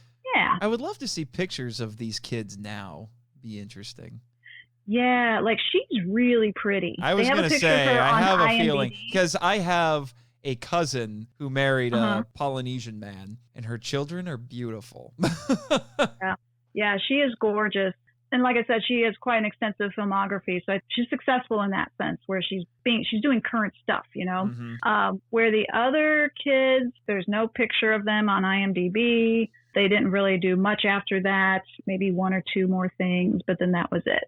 I would love to see pictures of these kids now. Be interesting. Yeah, like she's really pretty. I was going to say, I have a feeling, because I have a cousin who married a Polynesian man, and her children are beautiful. Yeah, she is gorgeous. And like I said, she has quite an extensive filmography, so she's successful in that sense, where she's doing current stuff, Where the other kids, there's no picture of them on IMDb. They didn't really do much after that, maybe one or two more things, but then that was it.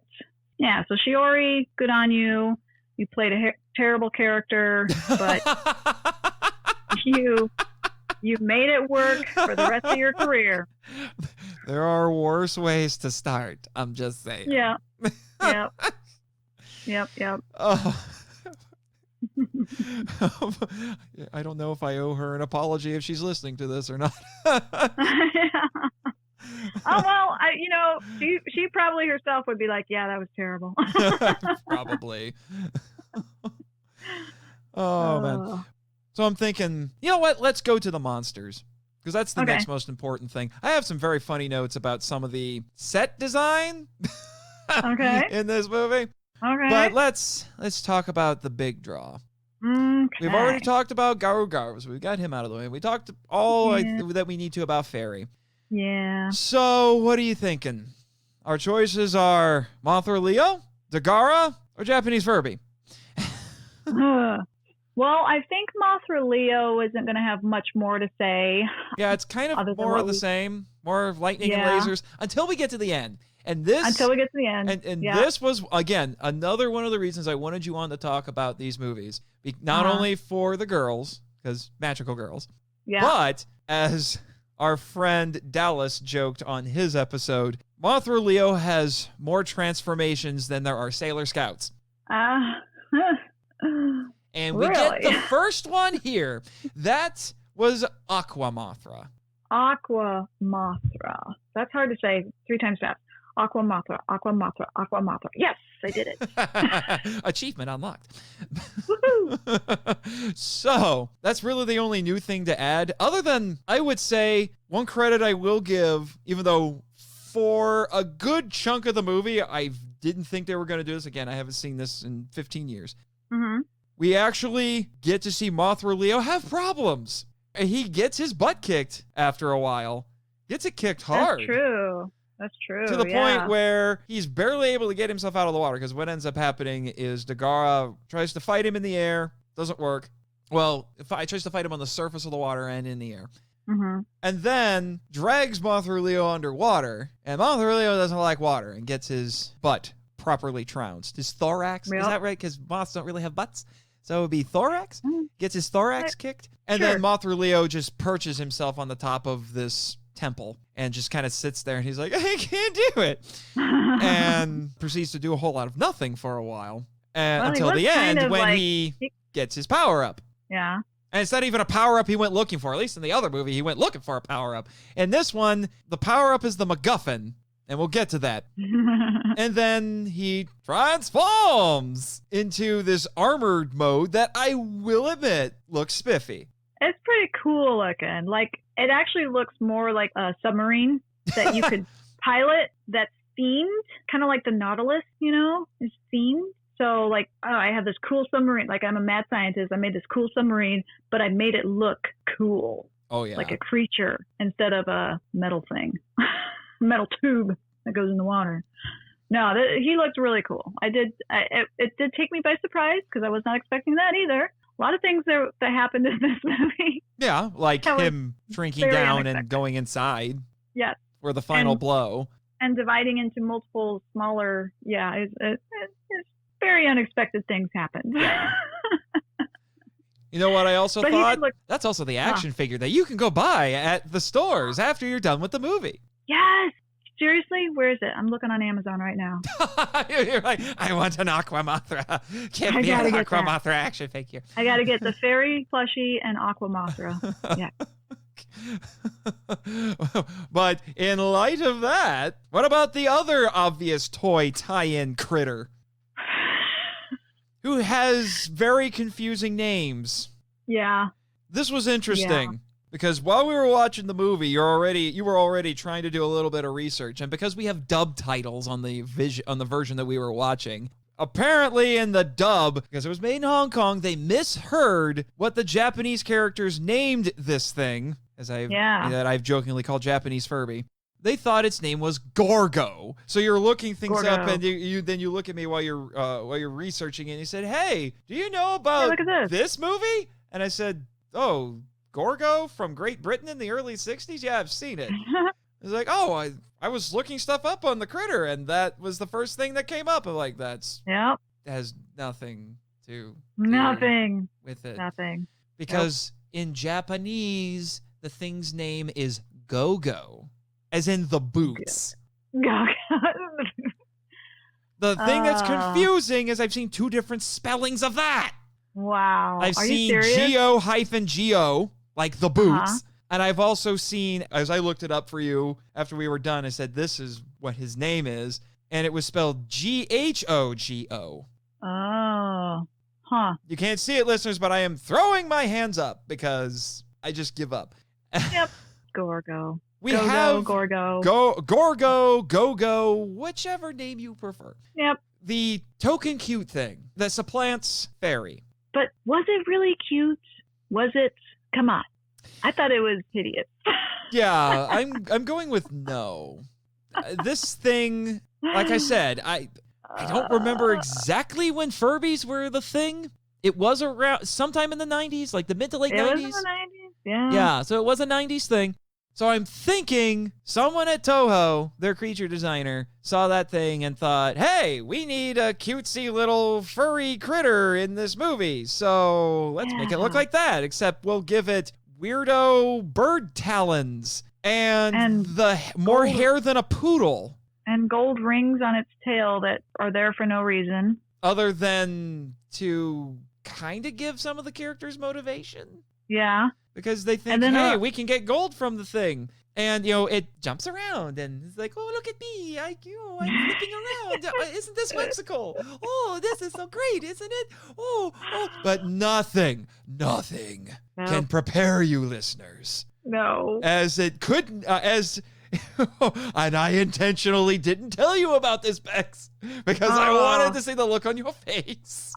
Yeah, so Shiori, good on you. You played a terrible character, but you made it work for the rest of your career. There are worse ways to start. I'm just saying. Yeah. Yep. Oh. I don't know if I owe her an apology if she's listening to this or not. Oh, well, she probably herself would be like, yeah, that was terrible. Probably. Oh, man. So I'm thinking, you know what? Let's go to the monsters, because that's the next most important thing. I have some very funny notes about some of the set design in this movie. Okay. But let's talk about the big draw. Okay. We've already talked about Garo, so we got him out of the way. We talked all that we need to about Fairy. Yeah. So, what are you thinking? Our choices are Mothra Leo, Dagara, or Japanese Furby? Well, I think Mothra Leo isn't going to have much more to say. Yeah, it's kind of more of the same. More of lightning and lasers until we get to the end. And this until we get to the end. And this was, again, another one of the reasons I wanted you on to talk about these movies. Not only for the girls, because magical girls, but as our friend Dallas joked on his episode, Mothra Leo has more transformations than there are Sailor Scouts. And we get the first one here. That was Aqua Mothra. Aqua Mothra. That's hard to say 3 times fast. Aqua Mothra, Aqua Mothra, Aqua Mothra. Yes, I did it. Achievement unlocked. So, that's really the only new thing to add. Other than, I would say, one credit I will give, even though for a good chunk of the movie, I didn't think they were going to do this. Again, I haven't seen this in 15 years. Mm-hmm. We actually get to see Mothra Leo have problems. He gets his butt kicked after a while. Gets it kicked hard. That's true. To the point where he's barely able to get himself out of the water, because what ends up happening is Dagara tries to fight him in the air. Doesn't work. Well, tries to fight him on the surface of the water and in the air. Mm-hmm. And then drags Mothra Leo underwater. And Mothra Leo doesn't like water and gets his butt properly trounced. His thorax. Is that right? Because moths don't really have butts. So it would be thorax. Gets his thorax kicked. And then Mothra Leo just perches himself on the top of this temple and just kind of sits there, and he's like, I can't do it. And proceeds to do a whole lot of nothing for a while. Until the end when he gets his power up. Yeah. And it's not even a power up he went looking for. At least in the other movie, he went looking for a power up. In this one, the power up is the MacGuffin. And we'll get to that. And then he transforms into this armored mode that I will admit looks spiffy. It's pretty cool looking. Like, it actually looks more like a submarine that you could pilot that's themed, kind of like the Nautilus, is themed. So, like, I have this cool submarine. Like, I'm a mad scientist. I made this cool submarine, but I made it look cool. Oh, yeah. Like a creature instead of a metal thing. Metal tube that goes in the water. No, he looked really cool. It did take me by surprise because I was not expecting that either. A lot of things that happened in this movie. Yeah, like him shrinking down unexpected. And going inside. Yes. For the final blow. And dividing into multiple smaller, it's very unexpected things happened. Yeah. You know what I also thought? That's also the action figure that you can go buy at the stores after you're done with the movie. Yes. Seriously? Where is it? I'm looking on Amazon right now. You're like, I want an Aqua Mothra. Give me an Aqua Mothra action figure. I got to get the fairy plushie and Aqua Mothra. Yeah. But in light of that, what about the other obvious toy tie-in critter? Who has very confusing names. Yeah. This was interesting because while we were watching the movie, you were already trying to do a little bit of research, and because we have dub titles on the version that we were watching, apparently in the dub, because it was made in Hong Kong, they misheard what the Japanese characters named this thing, that I've jokingly called Japanese Furby. They thought its name was Gorgo. So you're looking things up, and you look at me while you're researching it, and you said, "Hey, do you know about this movie?" And I said, "Oh, Gorgo from Great Britain in the early '60s? Yeah, I've seen it." It's like, "Oh, I was looking stuff up on the critter, and that was the first thing that came up." I'm like, that has nothing to do with it. Nothing. Because in Japanese, the thing's name is Gogo. As in the boots. The thing that's confusing is I've seen 2 different spellings of that. Wow. I've seen G-O-G-O, like the boots. And I've also seen, as I looked it up for you after we were done, I said, this is what his name is. And it was spelled G-H-O-G-O. Oh. Huh. You can't see it, listeners, but I am throwing my hands up because I just give up. Yep. Gorgo. We have Gorgo, Gorgo, Gogo, whichever name you prefer. Yep. The token cute thing that supplants Fairy. But was it really cute? Was it? Come on. I thought it was hideous. Yeah, I'm going with no. This thing, like I said, I don't remember exactly when Furbies were the thing. It was around sometime in the 90s, like the mid to late 90s. It was in the 90s, yeah. Yeah, so it was a 90s thing. So I'm thinking someone at Toho, their creature designer, saw that thing and thought, hey, we need a cutesy little furry critter in this movie. So let's make it look like that, except we'll give it weirdo bird talons and the more hair than a poodle. And gold rings on its tail that are there for no reason. Other than to kind of give some of the characters motivation. Yeah. Because they think, hey, we can get gold from the thing. And, it jumps around and it's like, oh, look at me. I'm flipping around. Isn't this whimsical? Oh, this is so great, isn't it? Oh. But nothing can prepare you, listeners. No. As it couldn't, and I intentionally didn't tell you about this, Bex, because I wanted to see the look on your face.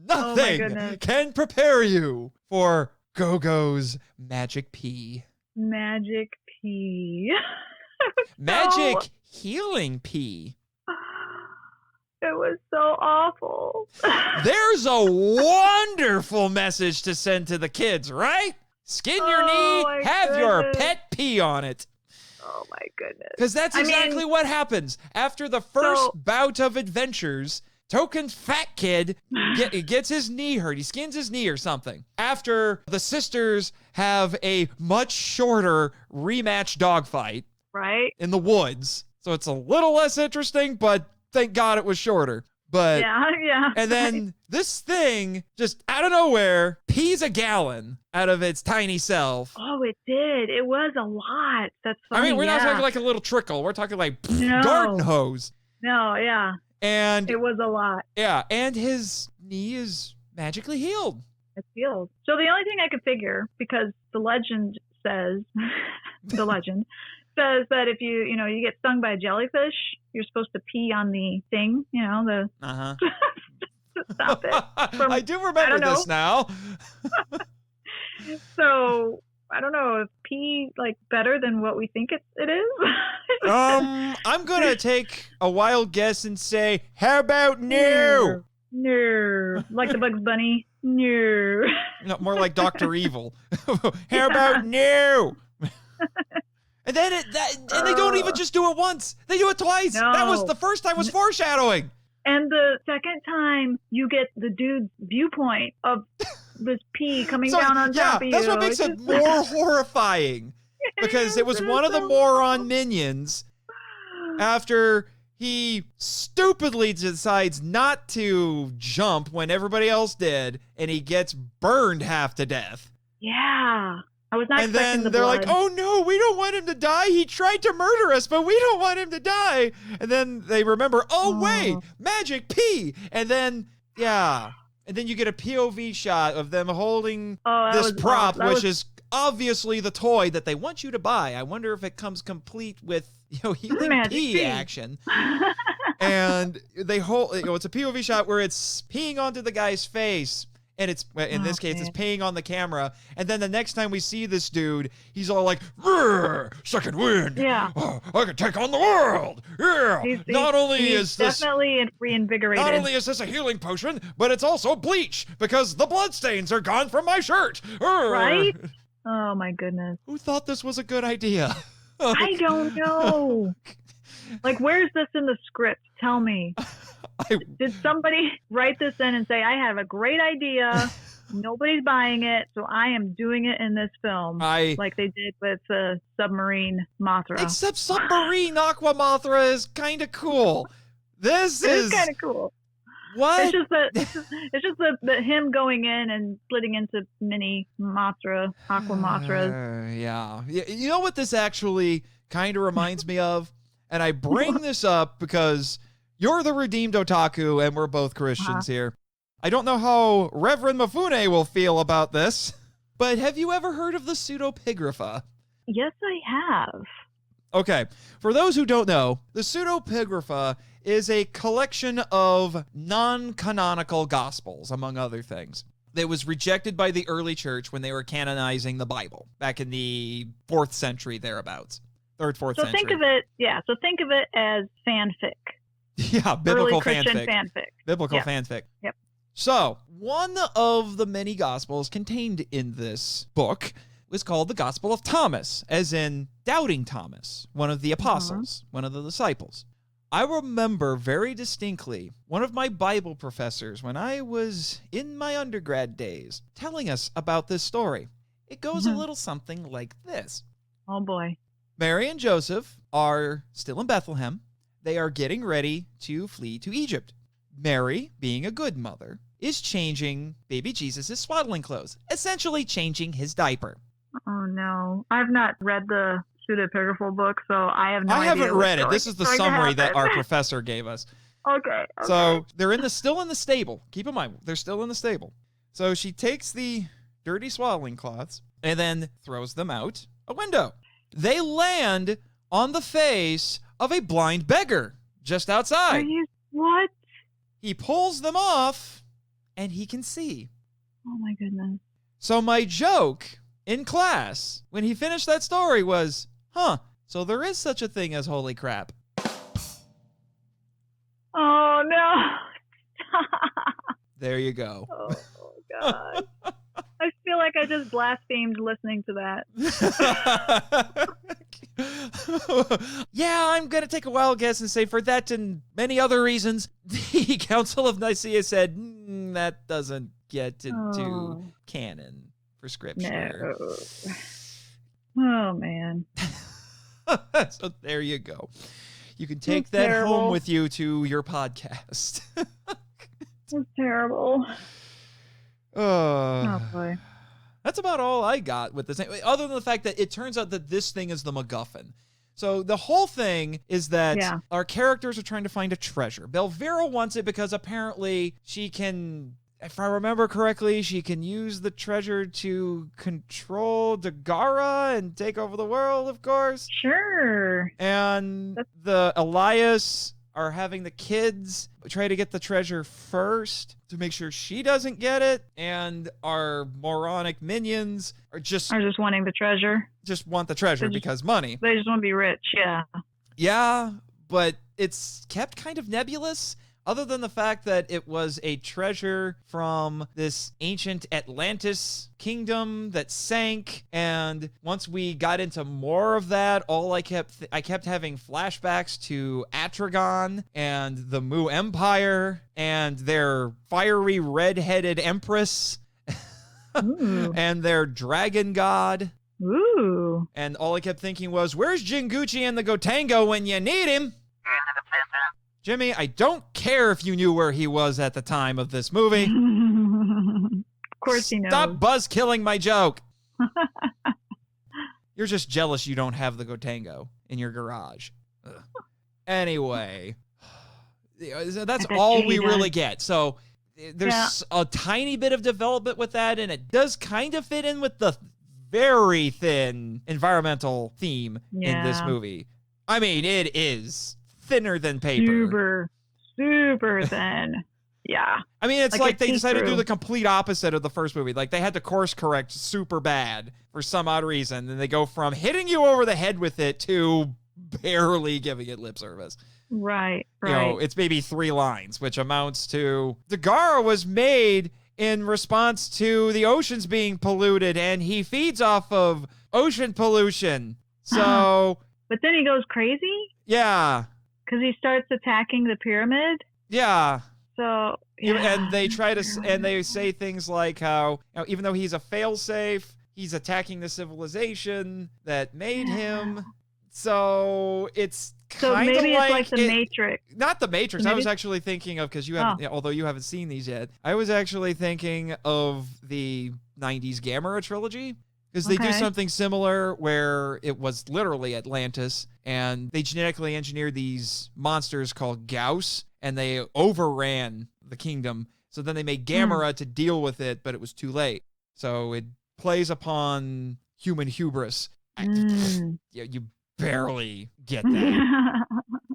Nothing can prepare you for Gogo's magic pee. Magic pee. Magic healing pee. It was so awful. There's a wonderful message to send to the kids, right? Skin your knee, have your pet pee on it. Oh my goodness. Because that's exactly what happens. After the first bout of adventures, Token's fat kid gets his knee hurt. He skins his knee or something. After the sisters have a much shorter rematch dogfight. Right. In the woods. So it's a little less interesting, but thank God it was shorter. But yeah. And then this thing just out of nowhere pees a gallon out of its tiny self. Oh, it did. It was a lot. That's funny. I mean, we're not talking like a little trickle. We're talking like garden hose. No, yeah. And it was a lot. Yeah, and his knee is magically healed. It's healed. So the only thing I could figure, because the legend says, says that if you get stung by a jellyfish, you're supposed to pee on the thing, to stop it. I do remember this now. So I don't know if pee better than what we think it is. I'm gonna take a wild guess and say, how about no? No, like the Bugs Bunny. No. No, more like Dr. Evil. How about no? And then and they don't even just do it once. They do it twice. No. That was the first time was foreshadowing. And the second time, you get the dude's viewpoint of this pee coming down on top of you. That's what makes it more horrifying. Because it was one of the moron minions after he stupidly decides not to jump when everybody else did, and he gets burned half to death. Yeah. I was not expecting the blood. And then they're like, oh no, we don't want him to die. He tried to murder us, but we don't want him to die. And then they remember, wait, magic pee. And then, and then you get a POV shot of them holding this prop, which is obviously the toy that they want you to buy. I wonder if it comes complete with healing pee action. And they hold, it's a POV shot where it's peeing onto the guy's face. And it's, in this case, it's peeing on the camera. And then the next time we see this dude, he's all like, second wind. Yeah. Oh, I can take on the world. Yeah. He's definitely reinvigorated. Not only is this a healing potion, but it's also bleach because the bloodstains are gone from my shirt. Right? Oh, my goodness. Who thought this was a good idea? I don't know. Where's this in the script? Tell me. Did somebody write this in and say, I have a great idea, nobody's buying it, so I am doing it in this film, like they did with Submarine Mothra? Except Submarine Aqua Mothra is kind of cool. This is kind of cool. What? It's just the him going in and splitting into mini Mothra, Aqua Mothras. Yeah. You know what this actually kind of reminds me of? And I bring this up because you're the Redeemed Otaku, and we're both Christians here. I don't know how Reverend Mifune will feel about this, but have you ever heard of the pseudepigrapha? Yes, I have. Okay, for those who don't know, the pseudepigrapha is a collection of non-canonical gospels, among other things. That was rejected by the early church when they were canonizing the Bible back in the 4th century thereabouts. 3rd, 4th century. So think of it as fanfic. Yeah, biblical early Christian fanfic. Biblical fanfic. Yep. So, one of the many gospels contained in this book was called the Gospel of Thomas, as in doubting Thomas, one of the apostles, one of the disciples. I remember very distinctly one of my Bible professors when I was in my undergrad days telling us about this story. It goes a little something like this. Oh boy. Mary and Joseph are still in Bethlehem. They are getting ready to flee to Egypt. Mary, being a good mother, is changing baby Jesus' swaddling clothes, essentially changing his diaper. Oh no. I've not read the pseudepigraphal book, so I have no idea. I haven't read it. This is the summary that our professor gave us. Okay. So they're still in the stable. Keep in mind, they're still in the stable. So she takes the dirty swaddling cloths and then throws them out a window. They land on the face of a blind beggar just outside. What? He pulls them off and he can see. Oh my goodness. So my joke in class when he finished that story was, so there is such a thing as holy crap. Oh, no. There you go. Oh, God. I feel like I just blasphemed listening to that. Yeah, I'm going to take a wild guess and say for that and many other reasons, the Council of Nicaea said, that doesn't get into canon for scripture. No. Oh, man. So there you go. You can take that home with you to your podcast. That's terrible. Oh, boy. That's about all I got with this. Other than the fact that it turns out that this thing is the MacGuffin. So the whole thing is that our characters are trying to find a treasure. Belvera wants it because apparently she can, if I remember correctly, she can use the treasure to control Dagara and take over the world, of course. Sure. And the Elias are having the kids try to get the treasure first to make sure she doesn't get it. And our moronic minions are just wanting the treasure. Just want the treasure because money. They just want to be rich, yeah. Yeah, but it's kept kind of nebulous. Other than the fact that it was a treasure from this ancient Atlantis kingdom that sank, and once we got into more of that, I kept having flashbacks to Atragon and the Mu Empire and their fiery red-headed empress and their dragon god. Ooh. And all I kept thinking was, where's Jinguchi and the Gotengo when you need him? Jimmy, I don't care if you knew where he was at the time of this movie. Of course he knows. Stop buzz-killing my joke. You're just jealous you don't have the Gotengo in your garage. Ugh. Anyway, that's all we really get. So there's a tiny bit of development with that, and it does kind of fit in with the very thin environmental theme in this movie. I mean, it is thinner than paper. Super thin. Yeah. I mean, it's like they decided to do the complete opposite of the first movie. Like, they had to course correct super bad for some odd reason. And they go from hitting you over the head with it to barely giving it lip service. Right. You know, it's maybe 3 lines, which amounts to Dagara was made in response to the oceans being polluted, and he feeds off of ocean pollution. So... But then he goes crazy? Yeah. Because he starts attacking the pyramid? Yeah. So, and they they say things like how, even though he's a failsafe, he's attacking the civilization that made him. So it's kind of maybe it's like the Matrix. Not the Matrix. I was actually thinking of, because you haven't, although you haven't seen these yet, I was actually thinking of the 90s Gamera trilogy. Because they do something similar where it was literally Atlantis, and they genetically engineered these monsters called Gauss, and they overran the kingdom. So then they made Gamera to deal with it, but it was too late. So it plays upon human hubris. You barely get that.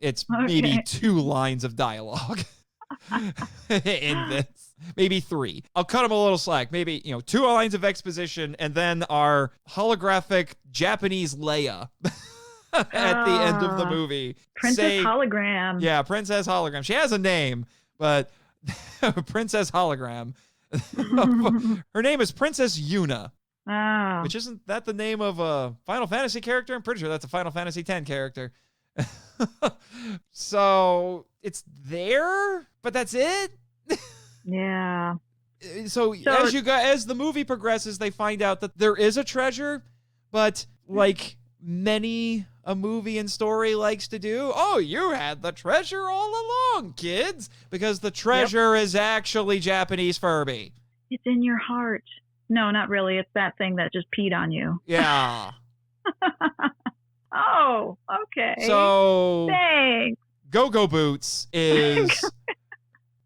It's maybe 2 lines of dialogue in this. Maybe 3. I'll cut him a little slack. Maybe, 2 lines of exposition and then our holographic Japanese Leia at the end of the movie. Princess Hologram. Yeah, Princess Hologram. She has a name, but Princess Hologram. Her name is Princess Yuna. Oh. Which isn't that the name of a Final Fantasy character? I'm pretty sure that's a Final Fantasy X character. So it's there, but that's it. Yeah. So as the movie progresses, they find out that there is a treasure, but like many a movie and story likes to do, oh, you had the treasure all along, kids, because the treasure is actually Japanese Furby. It's in your heart. No, not really. It's that thing that just peed on you. Yeah. Oh, okay. So thanks. Gogo Boots is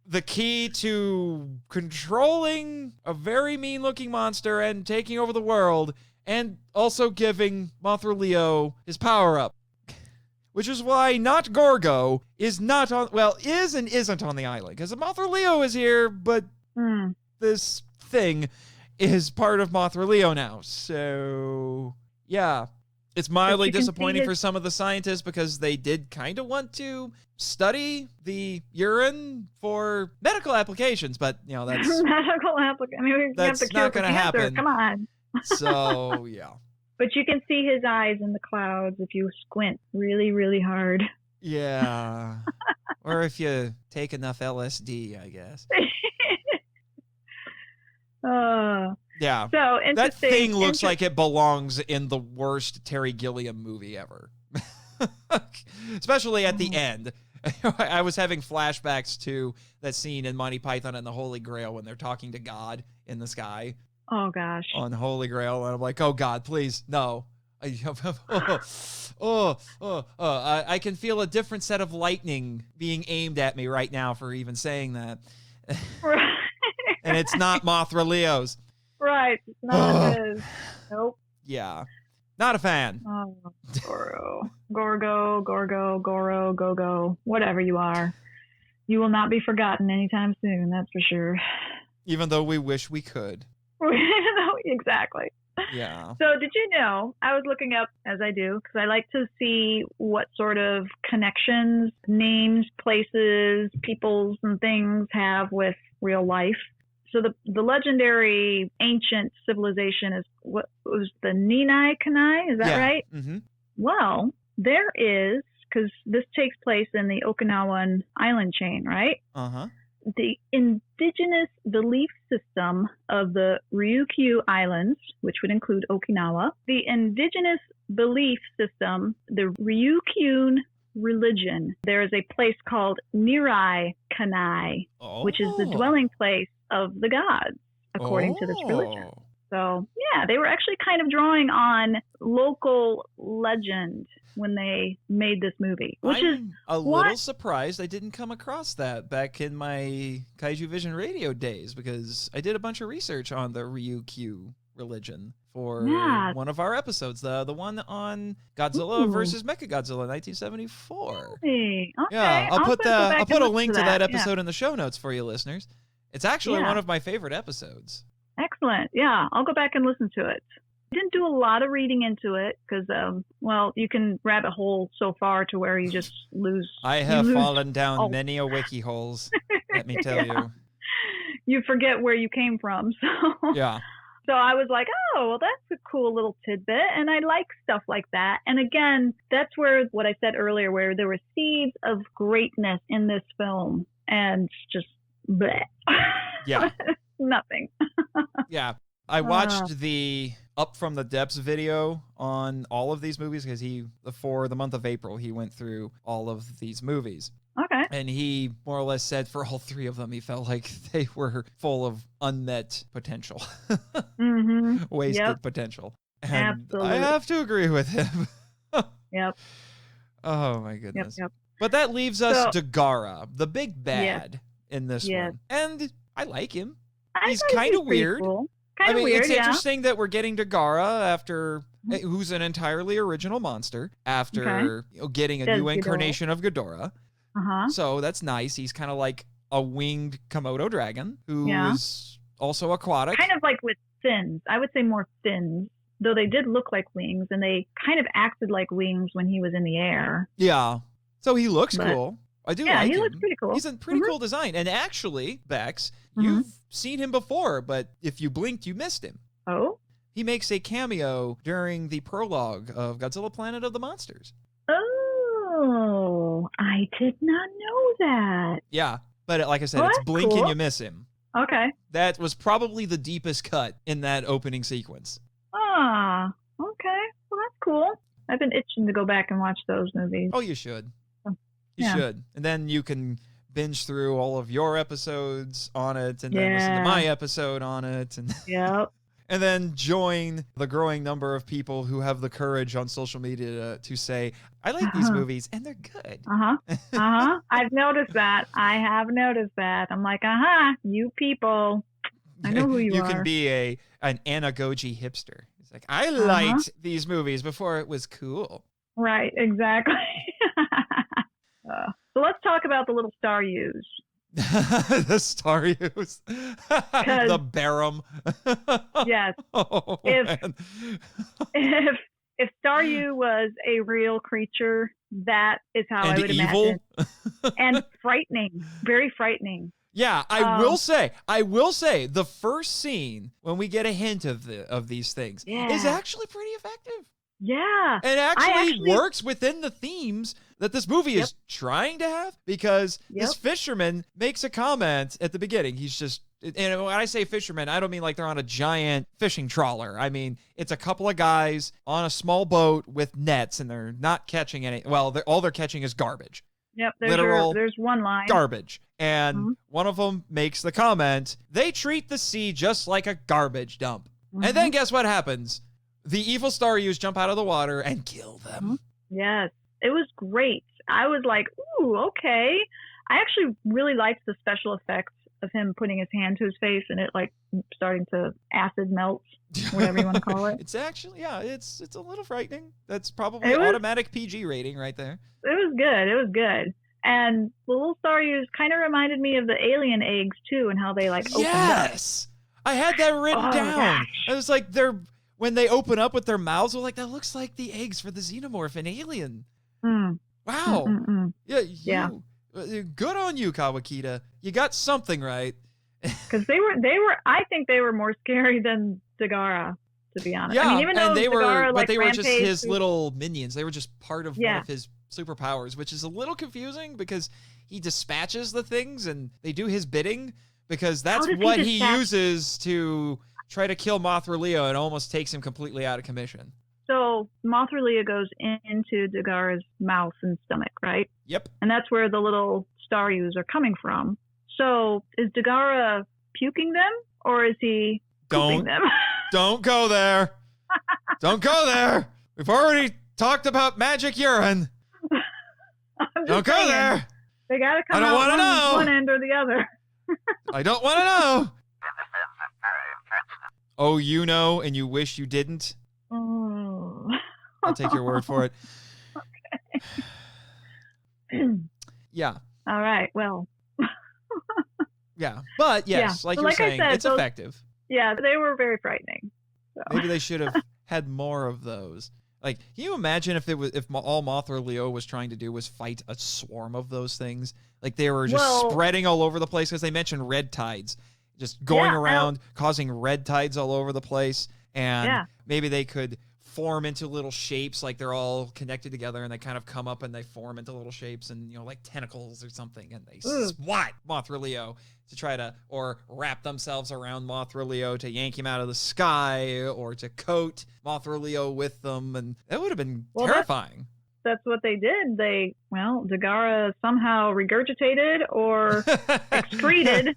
the key to controlling a very mean-looking monster and taking over the world, and also giving Mothra Leo his power-up. Which is why not Gorgo is not on, well, is and isn't on the island. Because Mothra Leo is here, but this thing is part of Mothra Leo now. So, yeah. It's mildly disappointing for some of the scientists because they did kind of want to study the urine for medical applications, but, that's... medical application. I mean, we that's have the cure not going to happen. Come on. So, yeah. But you can see his eyes in the clouds if you squint really, really hard. Yeah. Or if you take enough LSD, I guess. Yeah. So that thing looks like it belongs in the worst Terry Gilliam movie ever. Especially at the end. I was having flashbacks to that scene in Monty Python and the Holy Grail when they're talking to God in the sky. Oh, gosh. On Holy Grail. And I'm like, oh, God, please, no. I can feel a different set of lightning being aimed at me right now for even saying that. Right. And it's not Mothra Leo's. Right. It's not his. Nope. Yeah. Not a fan. Oh, Gorgo, Goro, Gogo, whatever you are. You will not be forgotten anytime soon, that's for sure. Even though we wish we could. Exactly. Yeah. So did you know, I was looking up, as I do, because I like to see what sort of connections, names, places, peoples, and things have with real life. So the legendary ancient civilization is what was the Nini Kanai, is that right? Mm-hmm. Well, there is, because this takes place in the Okinawan island chain, right? Uh-huh. The indigenous belief system of the Ryukyu Islands, which would include Okinawa, the indigenous belief system, the Ryukyun religion, there is a place called Nirai Kanai, which is the dwelling place of the gods, according to this religion. So, yeah, they were actually kind of drawing on local legend when they made this movie, which is a little surprised I didn't come across that back in my Kaiju Vision Radio days, because I did a bunch of research on the Ryukyu religion for one of our episodes, the one on Godzilla versus Mechagodzilla 1974. Okay. Yeah, I'll put a link to that episode in the show notes for you listeners. It's actually one of my favorite episodes. Excellent. Yeah, I'll go back and listen to it. I didn't do a lot of reading into it because, you can rabbit hole so far to where you just lose. I have fallen down many a wiki holes, let me tell you. You forget where you came from. So yeah. So I was like, oh, well, that's a cool little tidbit. And I like stuff like that. And again, that's where what I said earlier, where there were seeds of greatness in this film and just bleh. Yeah. Nothing. Yeah. I watched the Up From the Depths video on all of these movies because for the month of April, he went through all of these movies. Okay. And he more or less said for all 3 of them, he felt like they were full of unmet potential. Wasted potential. And absolutely. I have to agree with him. Yep. Oh, my goodness. Yep. But that leaves us to Gara, the big bad in this Yes. one. And I like him. I He's thought kind of pretty weird. Cool. I mean, it's interesting that we're getting to Gara after who's an entirely original monster after getting a new incarnation of Ghidorah. So that's nice. He's kind of like a winged Komodo dragon who is also aquatic. Kind of like with fins. I would say more fins, though they did look like wings, and they kind of acted like wings when he was in the air. Yeah. So he looks cool. I do like him. Yeah, he looks pretty cool. He's a pretty cool design. And actually, Bex, you've seen him before, but if you blinked, you missed him. Oh? He makes a cameo during the prologue of Godzilla Planet of the Monsters. Oh, I did not know that. Yeah, but like I said, it's blink and you miss him. Okay. That was probably the deepest cut in that opening sequence. Ah, okay. Well, that's cool. I've been itching to go back and watch those movies. Oh, you should. You should. And then you can binge through all of your episodes on it and then listen to my episode on it. And and then join the growing number of people who have the courage on social media to say, I like these movies and they're good. I've noticed that. I have noticed that. I'm like, you people. I know who you are. You can be an anagogy hipster. It's like, I liked these movies before it was cool. Right, exactly. So let's talk about the little star use. The star use. The Barum. Yes. Oh, if Staryu was a real creature, that is how I would imagine. And frightening. Very frightening. Yeah, I will say the first scene when we get a hint of these things is actually pretty effective. Yeah. And actually works within the themes that this movie is trying to have, because this fisherman makes a comment at the beginning. He's just, and when I say fisherman, I don't mean like they're on a giant fishing trawler. I mean, it's a couple of guys on a small boat with nets and they're not catching any. Well, all they're catching is garbage. Yep. There's one line. Garbage. And one of them makes the comment, they treat the sea just like a garbage dump. And then guess what happens? The evil Staryus jump out of the water and kill them. Yes. It was great. I was like, ooh, okay. I actually really liked the special effects of him putting his hand to his face and it like starting to acid melt, whatever you want to call it. It's actually, it's a little frightening. That's probably automatic PG rating right there. It was good. It was good. And the little Staryus kind of reminded me of the alien eggs too, and how they like opened up. I had that written down. Gosh. It was like when they open up with their mouths, we're like, that looks like the eggs for the xenomorph in Alien. Wow. Yeah. Good on you, Kawakita. You got something right. Because they were. I think they were more scary than Dagara, to be honest. Yeah, I mean, even though they Dagara, were rampaged, just his little minions. They were just part of one of his superpowers, which is a little confusing because he dispatches the things and they do his bidding, because that's what he uses to try to kill Mothra Leo, and almost takes him completely out of commission. So Mothra Leo goes into Dagara's mouth and stomach, right? Yep. And that's where the little Staryus are coming from. So is Dagara puking them, or is he pooping them? Don't go there. Don't go there. We've already talked about magic urine. Don't go there. They gotta come out one end or the other. I don't want to know. Oh, you know, and you wish you didn't? Oh. I'll take your word for it. Okay. Yeah. All right. Well. Yeah. But yes, like you're saying, it's effective. Yeah, they were very frightening. So. Maybe they should have had more of those. Like, can you imagine if all Mothra Leo was trying to do was fight a swarm of those things? Like, they were just spreading all over the place, because they mentioned red tides. Just going around, causing red tides all over the place. And maybe they could form into little shapes, like they're all connected together, and they kind of come up and they form into little shapes, and, you know, like tentacles or something, and they swat Mothra Leo to try to, or wrap themselves around Mothra Leo to yank him out of the sky, or to coat Mothra Leo with them, and that would have been terrifying. That's what they did. Dagara somehow regurgitated or excreted.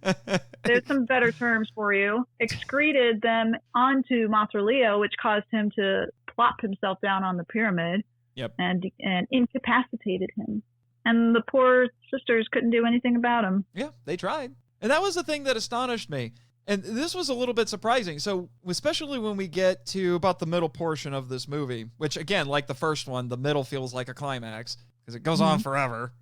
There's some better terms for you. Excreted them onto Mothra Leo, which caused him to plop himself down on the pyramid. Yep. And incapacitated him. And the poor sisters couldn't do anything about him. Yeah, they tried. And that was the thing that astonished me. And this was a little bit surprising. So, especially when we get to about the middle portion of this movie, which again, like the first one, the middle feels like a climax because it goes on forever.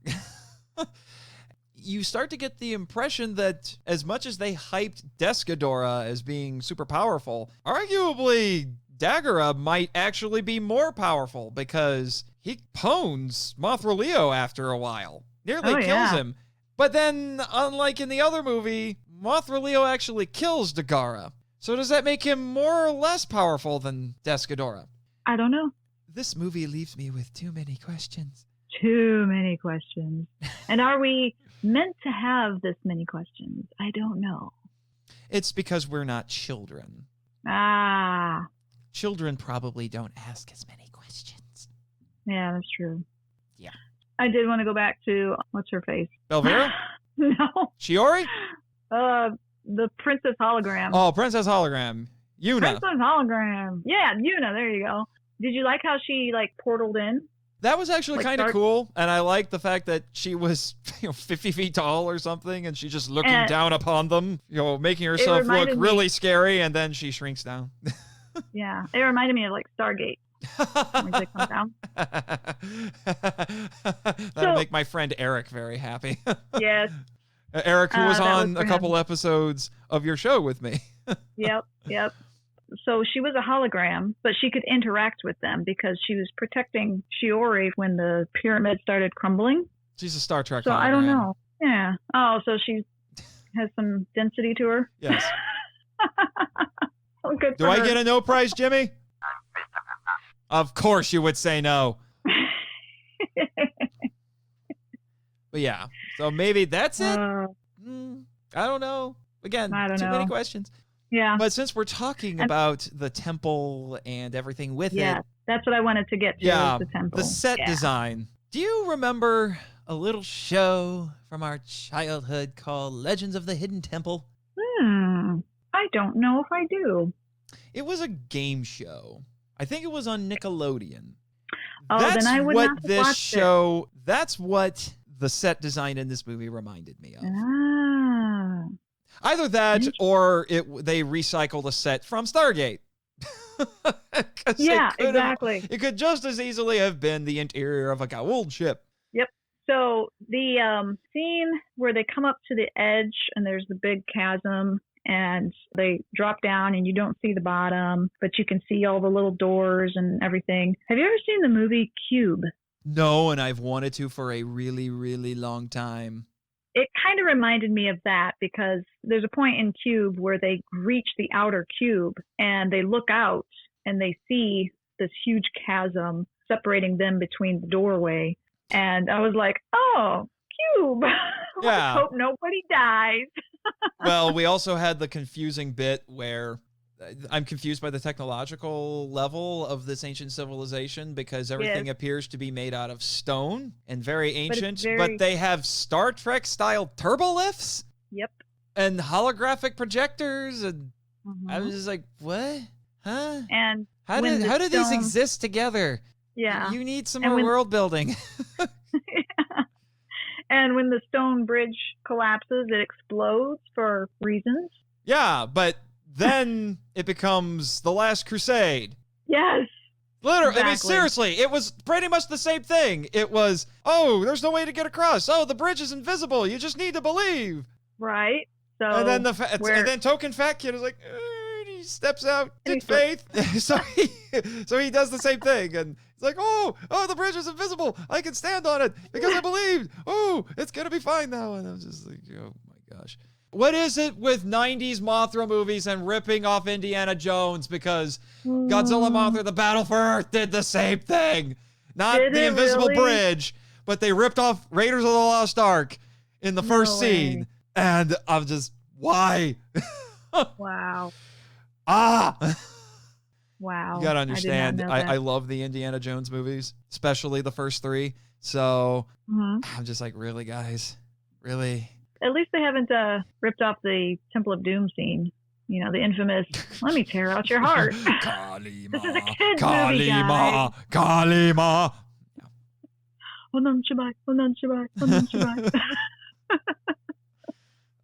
You start to get the impression that as much as they hyped Desghidorah as being super powerful, arguably Dagora might actually be more powerful because he pwns Mothra Leo after a while. Nearly kills him. But then, unlike in the other movie, Mothra Leo actually kills Dagora. So does that make him more or less powerful than Desghidorah? I don't know. This movie leaves me with too many questions. Too many questions. And are we meant to have this many questions? I don't know. It's because we're not children. Ah. Children probably don't ask as many questions. Yeah, that's true. Yeah. I did want to go back to, what's her face? Belvera? No. Shiori? The Princess Hologram. Oh, Princess Hologram. Yuna. Princess Hologram. Yeah, Yuna, there you go. Did you like how she, portaled in? That was actually Like kind of dark- cool, and I like the fact that she was 50 feet tall or something, and she's just looking down upon them, making herself look reminded really me- scary, and then she shrinks down. Yeah, it reminded me of Stargate when they come down. That'll make my friend Eric very happy. Yes. Eric, who was that on was a for couple him. episodes of your show with me. Yep. So she was a hologram, but she could interact with them because she was protecting Shiori when the pyramid started crumbling. She's a Star Trek So hologram. I don't know. Yeah. Oh, so she has some density to her? Yes. Oh, good Do for I her. get a no prize, Jimmy? Of course you would say no. But yeah, so maybe that's it. I don't know. Again, I don't too many know. questions. Yeah. But since we're talking about the temple and everything with Yeah, it, that's what I wanted to get to, yeah, is the temple. the set Yeah. design. Do you remember a little show from our childhood called Legends of the Hidden Temple? I don't know if I do. It was a game show. I think it was on Nickelodeon. Oh, That's then I would what not have this watched show. That's what the set design in this movie reminded me of. Ah. Either that, or they recycled a set from Stargate. 'Cause Yeah, it could exactly. It could just as easily have been the interior of a Goa'uld ship. Yep. So the scene where they come up to the edge and there's the big chasm and they drop down and you don't see the bottom, but you can see all the little doors and everything. Have you ever seen the movie Cube? No, and I've wanted to for a really, really long time. It kind of reminded me of that because there's a point in Cube where they reach the outer cube and they look out and they see this huge chasm separating them between the doorway. And I was like, oh, Cube. Yeah. Let's hope nobody dies. Well, we also had the confusing bit where I'm confused by the technological level of this ancient civilization because everything appears to be made out of stone and very ancient, but they have Star Trek style turbolifts. Yep. And holographic projectors, and I was just like, what? Huh? And how do these exist together? Yeah. You need some more world building. And when the stone bridge collapses, it explodes for reasons. Yeah, but then it becomes The Last Crusade. Yes. Literally, exactly. I mean, seriously, it was pretty much the same thing. It was, oh, there's no way to get across. Oh, the bridge is invisible. You just need to believe. Right. So And then and then Token Fat Kid is like, he steps out in faith. so he does the same thing, and it's like, oh, the bridge is invisible. I can stand on it because I believed. Oh, it's gonna be fine now. And I'm just like, oh my gosh. What is it with 90s Mothra movies and ripping off Indiana Jones? Because Godzilla Mothra, The Battle for Earth did the same thing. Not Did the it invisible really? bridge, but they ripped off Raiders of the Lost Ark in the first scene. And I'm just, why? Wow. Wow. You gotta understand, I did not know that. I love the Indiana Jones movies, especially the first three. So I'm just like, really, guys? Really? At least they haven't ripped off the Temple of Doom scene. You know, the infamous, let me tear out your heart. Kalima, This is a kid's movie, guys. Kalima. Onam Shabai, Onam Shabai, Onam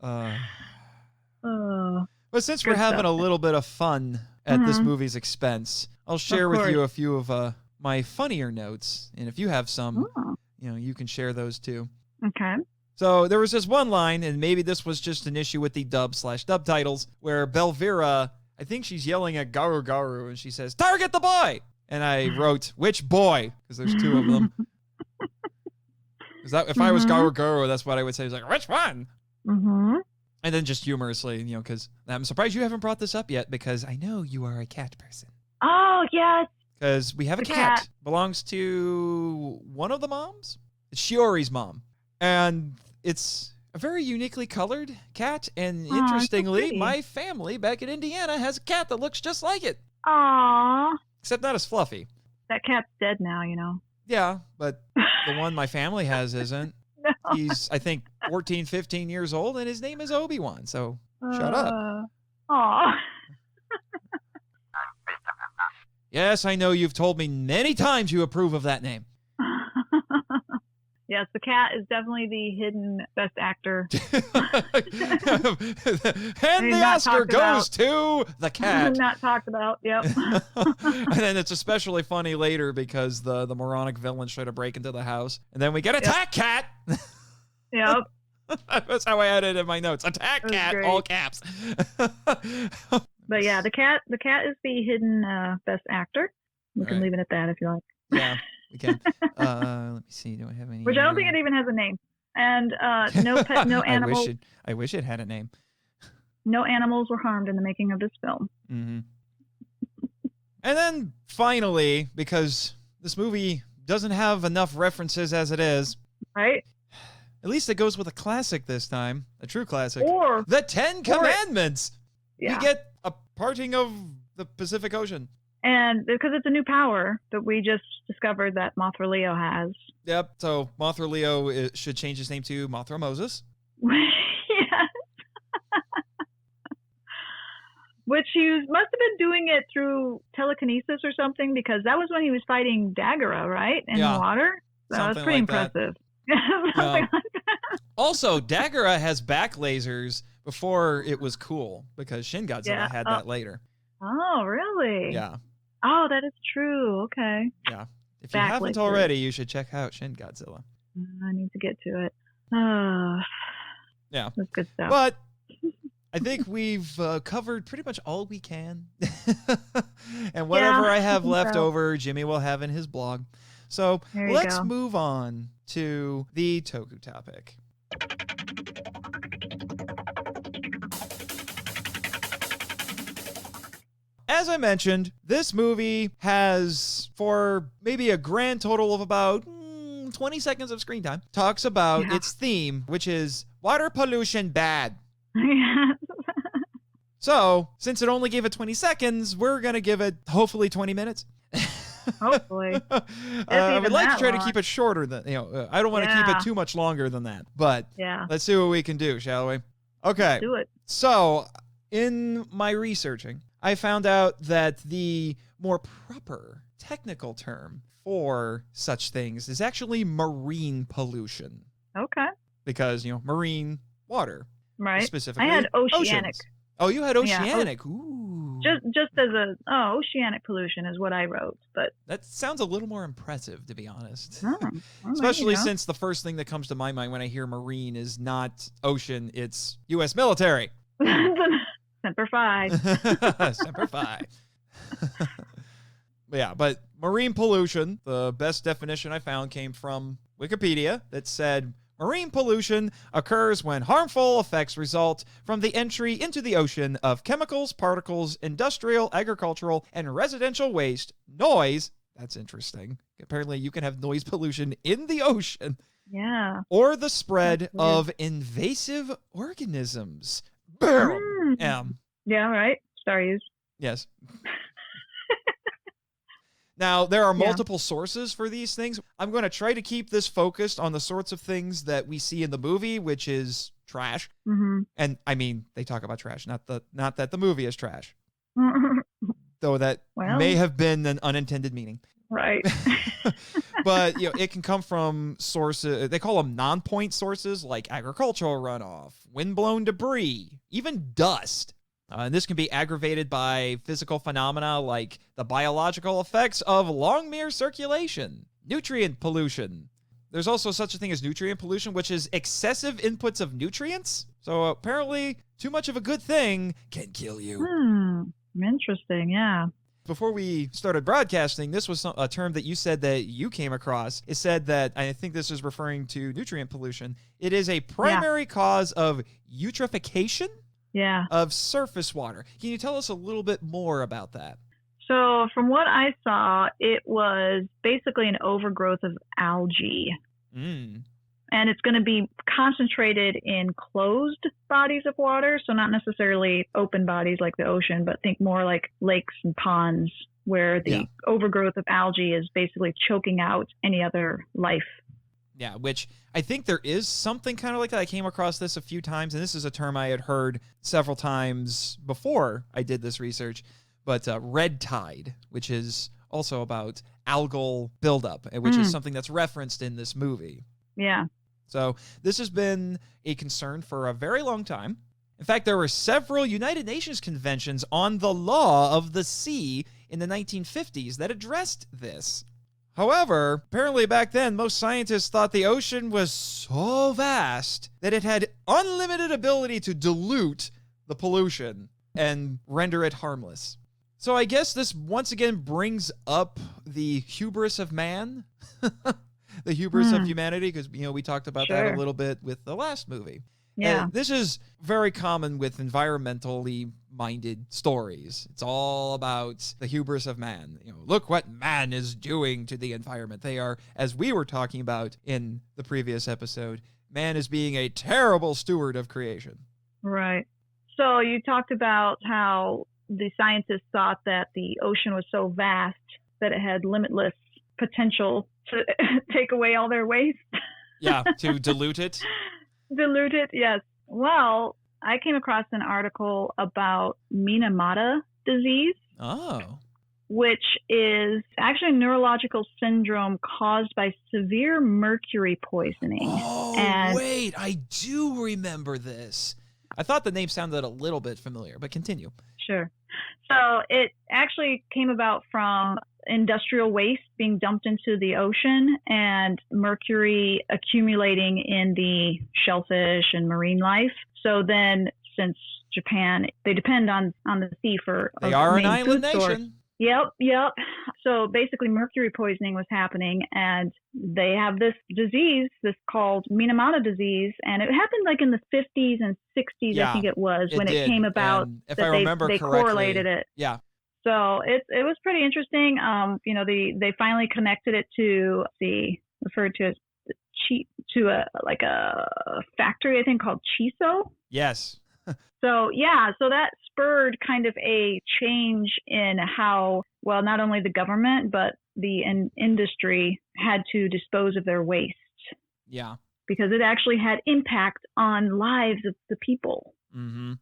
Shabai. But since Good we're having stuff. a little bit of fun at this Mhm. movie's expense, I'll share with course. you a few of my funnier notes. And if you have some, Oh, you can share those too. okay. So there was this one line, and maybe this was just an issue with the dub/dub titles, where Belvera, I think she's yelling at Garu, and she says, "Target the boy!" And I wrote, "Which boy?" Because there's two of them. If I was Garu, that's what I would say. It's like, "Which one?" Mm-hmm. And then just humorously, because I'm surprised you haven't brought this up yet, because I know you are a cat person. Oh, yes. Because we have a The cat. cat. Belongs to one of the moms. It's Shiori's mom. And it's a very uniquely colored cat. And so interestingly, pretty. my family back in Indiana has a cat that looks just like it. Aw. Except not as fluffy. That cat's dead now, you know. Yeah, but the one my family has isn't. No. He's, I think, 14, 15 years old, and his name is Obi-Wan. So shut up. Aw. Yes, I know you've told me many times you approve of that name. Yes, the cat is definitely the hidden best actor. And the not Oscar talked goes to the cat. Not talked about. Yep. And then it's especially funny later because the moronic villains try to break into the house. And then we get attack cat. Yep. That's how I added in my notes. Attack That was cat, great. all caps. But yeah, the cat is the hidden best actor. We can Right. leave it at that if you like. Yeah, we can. Let me see. Do I have any? Which I don't think it even has a name. And no pet, no animals, I wish it had a name. no animals were harmed in the making of this film. Mm-hmm. And then finally, because this movie doesn't have enough references as it is, Right? at least it goes with a classic this time, a true classic. Or The Ten Commandments. yeah, We get a parting of the Pacific Ocean. and because it's a new power that we just discovered that Mothra Leo has. Yep. So Mothra Leo should change his name to Mothra Moses. Yes. Which he must have been doing it through telekinesis or something, because that was when he was fighting Dagora, right? In Yeah. the water. So Something that's pretty like that. impressive. Something like that. Also, Dagora has back lasers before it was cool because Shin Godzilla Yeah. had that later. Oh, really? Yeah. Oh, that is true. Okay. Yeah. If you Back haven't lasers. already, you should check out Shin Godzilla. I need to get to it. Yeah. That's good stuff. But I think we've covered pretty much all we can. And whatever I have think left so. over, Jimmy will have in his blog. So There you let's go. move on to the Toku topic. As I mentioned, this movie has, for maybe a grand total of about 20 seconds of screen time, talks about Yeah. its theme, which is water pollution bad. Yes. So, since it only gave it 20 seconds, we're going to give it hopefully 20 minutes. Hopefully. I would even like to that try to long. keep it shorter than, I don't want to keep Yeah. it too much longer than that. But Yeah. let's see what we can do, shall we? Okay. Do it. So, in my researching, I found out that the more proper technical term for such things is actually marine pollution. Okay. Because, marine water. Right. Specifically, I had oceanic. oceans. Oh, you had Yeah, oceanic. Ooh. Just as oceanic pollution is what I wrote, but That sounds a little more impressive, to be honest. well, there Especially you go. since the first thing that comes to my mind when I hear marine is not ocean, it's U.S. military. Semper Fi. Semper Fi. But marine pollution, the best definition I found came from Wikipedia that said, marine pollution occurs when harmful effects result from the entry into the ocean of chemicals, particles, industrial, agricultural, and residential waste, noise. That's interesting. Apparently, you can have noise pollution in the ocean, Yeah. or the spread That's weird. of invasive organisms. Boom. Yeah, right. Star use. Yes. Now, there are Yeah. multiple sources for these things. I'm going to try to keep this focused on the sorts of things that we see in the movie, which is trash. Mm-hmm. And I mean, they talk about trash, not that the movie is trash, though that Well. may have been an unintended meaning. Right. But, it can come from sources, they call them non-point sources like agricultural runoff, windblown debris, even dust. And this can be aggravated by physical phenomena like the biological effects of long-mere circulation, nutrient pollution. There's also such a thing as nutrient pollution, which is excessive inputs of nutrients. So apparently, too much of a good thing can kill you. Interesting, yeah. Before we started broadcasting, this was a term that you said that you came across. It said that, I think this is referring to nutrient pollution, it is a primary cause of eutrophication of surface water. Can you tell us a little bit more about that? So from what I saw, it was basically an overgrowth of algae. And it's going to be concentrated in closed bodies of water, so not necessarily open bodies like the ocean, but think more like lakes and ponds where the overgrowth of algae is basically choking out any other life. Yeah, which I think there is something kind of like that. I came across this a few times, and this is a term I had heard several times before I did this research, but red tide, which is also about algal buildup, which is something that's referenced in this movie. Yeah. So this has been a concern for a very long time. In fact, there were several United Nations conventions on the law of the sea in the 1950s that addressed this. However, apparently back then, most scientists thought the ocean was so vast that it had unlimited ability to dilute the pollution and render it harmless. So I guess this once again brings up the hubris of man. The hubris of humanity, because, we talked about that a little bit with the last movie. Yeah. This is very common with environmentally minded stories. It's all about the hubris of man. Look what man is doing to the environment. They are, as we were talking about in the previous episode, man is being a terrible steward of creation. Right. So you talked about how the scientists thought that the ocean was so vast that it had limitless potential to take away all their waste. Yeah, to dilute it. Dilute it, yes. Well, I came across an article about Minamata disease. Oh. Which is actually a neurological syndrome caused by severe mercury poisoning. Oh, wait, I do remember this. I thought the name sounded a little bit familiar, but continue. Sure. So it actually came about from industrial waste being dumped into the ocean and mercury accumulating in the shellfish and marine life. So then, since Japan, they depend on the sea for they are an main island food source. nation. Yep. So basically mercury poisoning was happening, and they have this disease, this called Minamata disease, and it happened like in the 50s and 60s, I think it was, when it came about. And if I remember they correctly, correlated it. Yeah. So it was pretty interesting. They finally connected it to referred to as a factory, I think, called Chiso. Yes. So that spurred kind of a change in how, well, not only the government, but the industry had to dispose of their waste. Yeah. Because it actually had impact on lives of the people. Mm-hmm.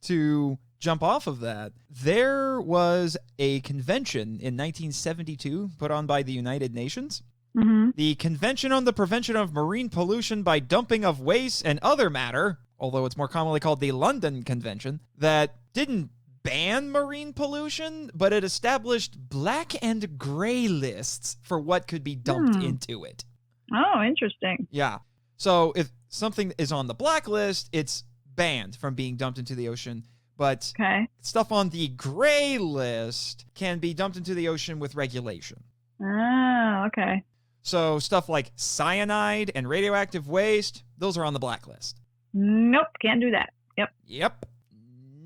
To jump off of that, there was a convention in 1972 put on by the United Nations. Mm-hmm. The Convention on the Prevention of Marine Pollution by Dumping of Waste and Other Matter, although it's more commonly called the London Convention, that didn't ban marine pollution, but it established black and gray lists for what could be dumped into it. Oh, interesting. Yeah. So if something is on the blacklist, it's banned from being dumped into the ocean. But stuff on the gray list can be dumped into the ocean with regulation. Oh, okay. So stuff like cyanide and radioactive waste, those are on the blacklist. Nope, can't do that. Yep.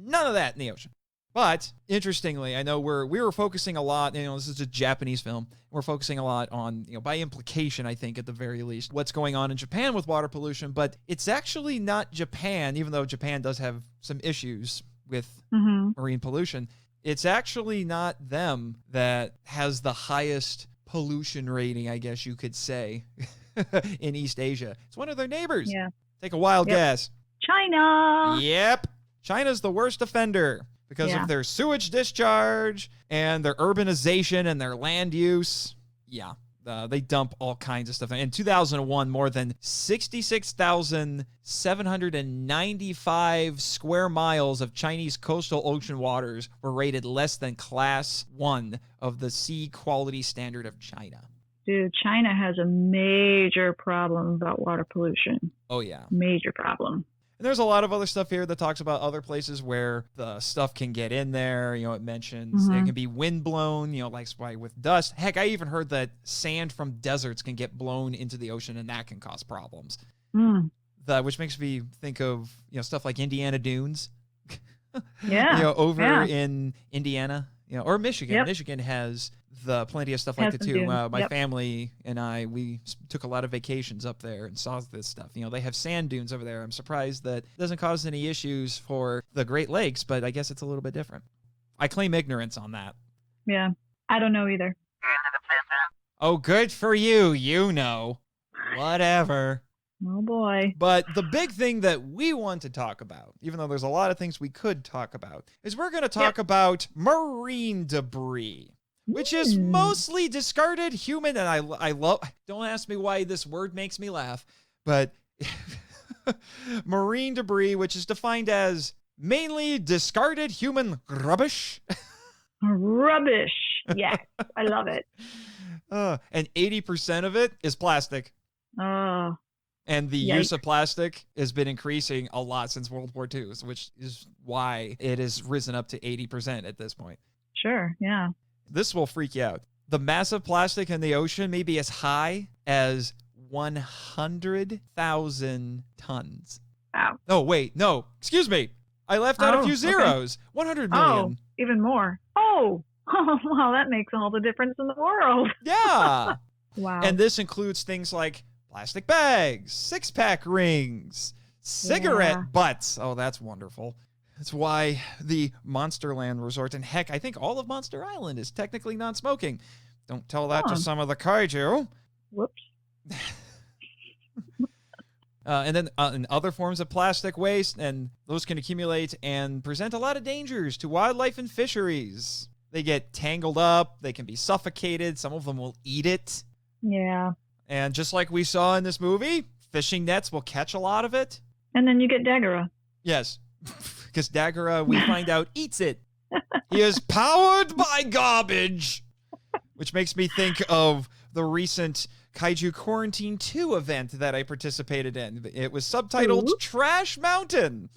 None of that in the ocean. But interestingly, I know we were focusing a lot, this is a Japanese film. We're focusing a lot on, by implication, I think at the very least, what's going on in Japan with water pollution, but it's actually not Japan, even though Japan does have some issues with marine pollution. It's actually not them that has the highest pollution rating, I guess you could say, in East Asia. It's one of their neighbors. Yeah. Take a wild guess. China. Yep. China's the worst offender because of their sewage discharge and their urbanization and their land use. Yeah. They dump all kinds of stuff. In 2001, more than 66,795 square miles of Chinese coastal ocean waters were rated less than Class 1 of the Sea Quality Standard of China. Dude, China has a major problem about water pollution. Oh, yeah. Major problem. And there's a lot of other stuff here that talks about other places where the stuff can get in there. You know, it mentions it can be wind blown, you know, like with dust. Heck, I even heard that sand from deserts can get blown into the ocean and that can cause problems. Which makes me think of, you know, stuff like Indiana Dunes. Yeah. You know, over in Indiana, you know, or Michigan. Yep. Michigan has plenty of stuff like that too. My family and we took a lot of vacations up there and saw this stuff. You know, they have sand dunes over there. I'm surprised that it doesn't cause any issues for the Great Lakes, but I guess it's a little bit different. I claim ignorance on that. Yeah, I don't know either. Oh, good for you. You know. Whatever. Oh, boy. But the big thing that we want to talk about, even though there's a lot of things we could talk about, is we're going to talk about marine debris, which is mostly discarded human. And I love, don't ask me why this word makes me laugh, but marine debris, which is defined as mainly discarded human rubbish. Rubbish. Yes, I love it. And 80% of it is plastic. Oh. And the use of plastic has been increasing a lot since World War II, which is why it has risen up to 80% at this point. Sure, yeah. This will freak you out. The massive plastic in the ocean may be as high as 100,000 tons. Wow. Oh, wait, no. Excuse me. I left out a few zeros. Okay. 100 million. Oh, even more. Oh, well, that makes all the difference in the world. Yeah. Wow. And this includes things like plastic bags, six-pack rings, cigarette butts. Oh, that's wonderful. That's why the Monsterland Resort, and heck, I think all of Monster Island is technically non-smoking. Don't tell that to some of the kaiju. Whoops. And then in other forms of plastic waste, and those can accumulate and present a lot of dangers to wildlife and fisheries. They get tangled up, they can be suffocated, some of them will eat it. Yeah. And just like we saw in this movie, fishing nets will catch a lot of it. And then you get Dagora. Yes, because Dagora, we find out, eats it. He is powered by garbage, which makes me think of the recent Kaiju Quarantine 2 event that I participated in. It was subtitled Trash Mountain.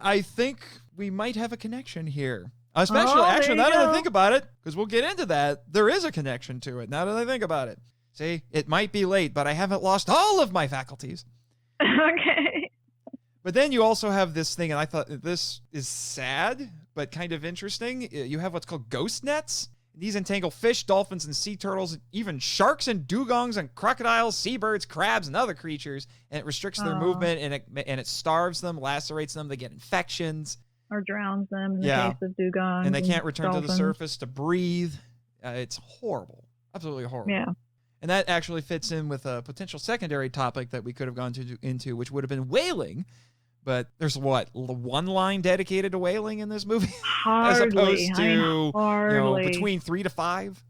I think we might have a connection here. Especially, actually, now that I think about it, because we'll get into that, there is a connection to it, now that I think about it. See, it might be late, but I haven't lost all of my faculties. Okay. But then you also have this thing, and I thought this is sad, but kind of interesting. You have what's called ghost nets. These entangle fish, dolphins, and sea turtles, even sharks and dugongs and crocodiles, seabirds, crabs, and other creatures, and it restricts their movement, and it starves them, lacerates them, they get infections. Or drowns them in the case of dugongs. And they can't return to the surface to breathe. It's horrible. Absolutely horrible. Yeah. And that actually fits in with a potential secondary topic that we could have gone into, which would have been whaling. But there's one line dedicated to whaling in this movie? Hardly. As opposed to hardly. Between 3 to 5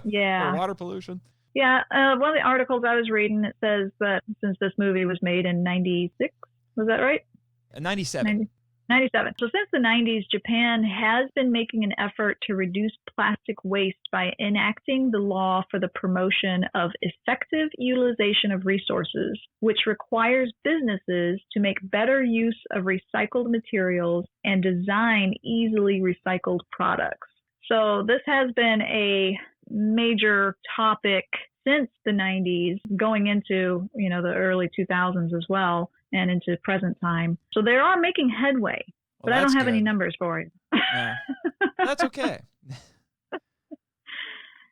yeah. for water pollution. Yeah. One of the articles I was reading, it says that since this movie was made in 96, was that right? 97. 97. So since the 90s, Japan has been making an effort to reduce plastic waste by enacting the law for the promotion of effective utilization of resources, which requires businesses to make better use of recycled materials and design easily recycled products. So this has been a major topic since the 90s, going into, the early 2000s as well, and into present time. So they are making headway, but I don't have any numbers for you. Yeah. That's okay.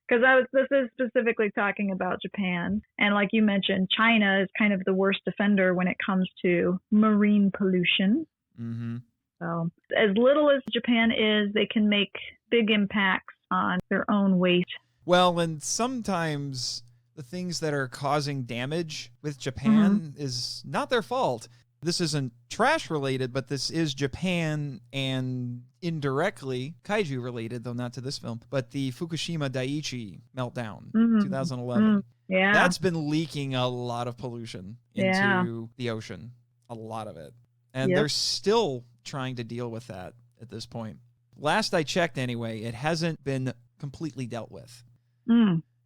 Because this is specifically talking about Japan. And like you mentioned, China is kind of the worst offender when it comes to marine pollution. Mm-hmm. So as little as Japan is, they can make big impacts on their own waste. Well, and sometimes the things that are causing damage with Japan is not their fault. This isn't trash related, but this is Japan and indirectly kaiju related, though not to this film, but the Fukushima Daiichi meltdown, 2011. Yeah. That's been leaking a lot of pollution into the ocean, a lot of it. And they're still trying to deal with that at this point. Last I checked anyway, it hasn't been completely dealt with.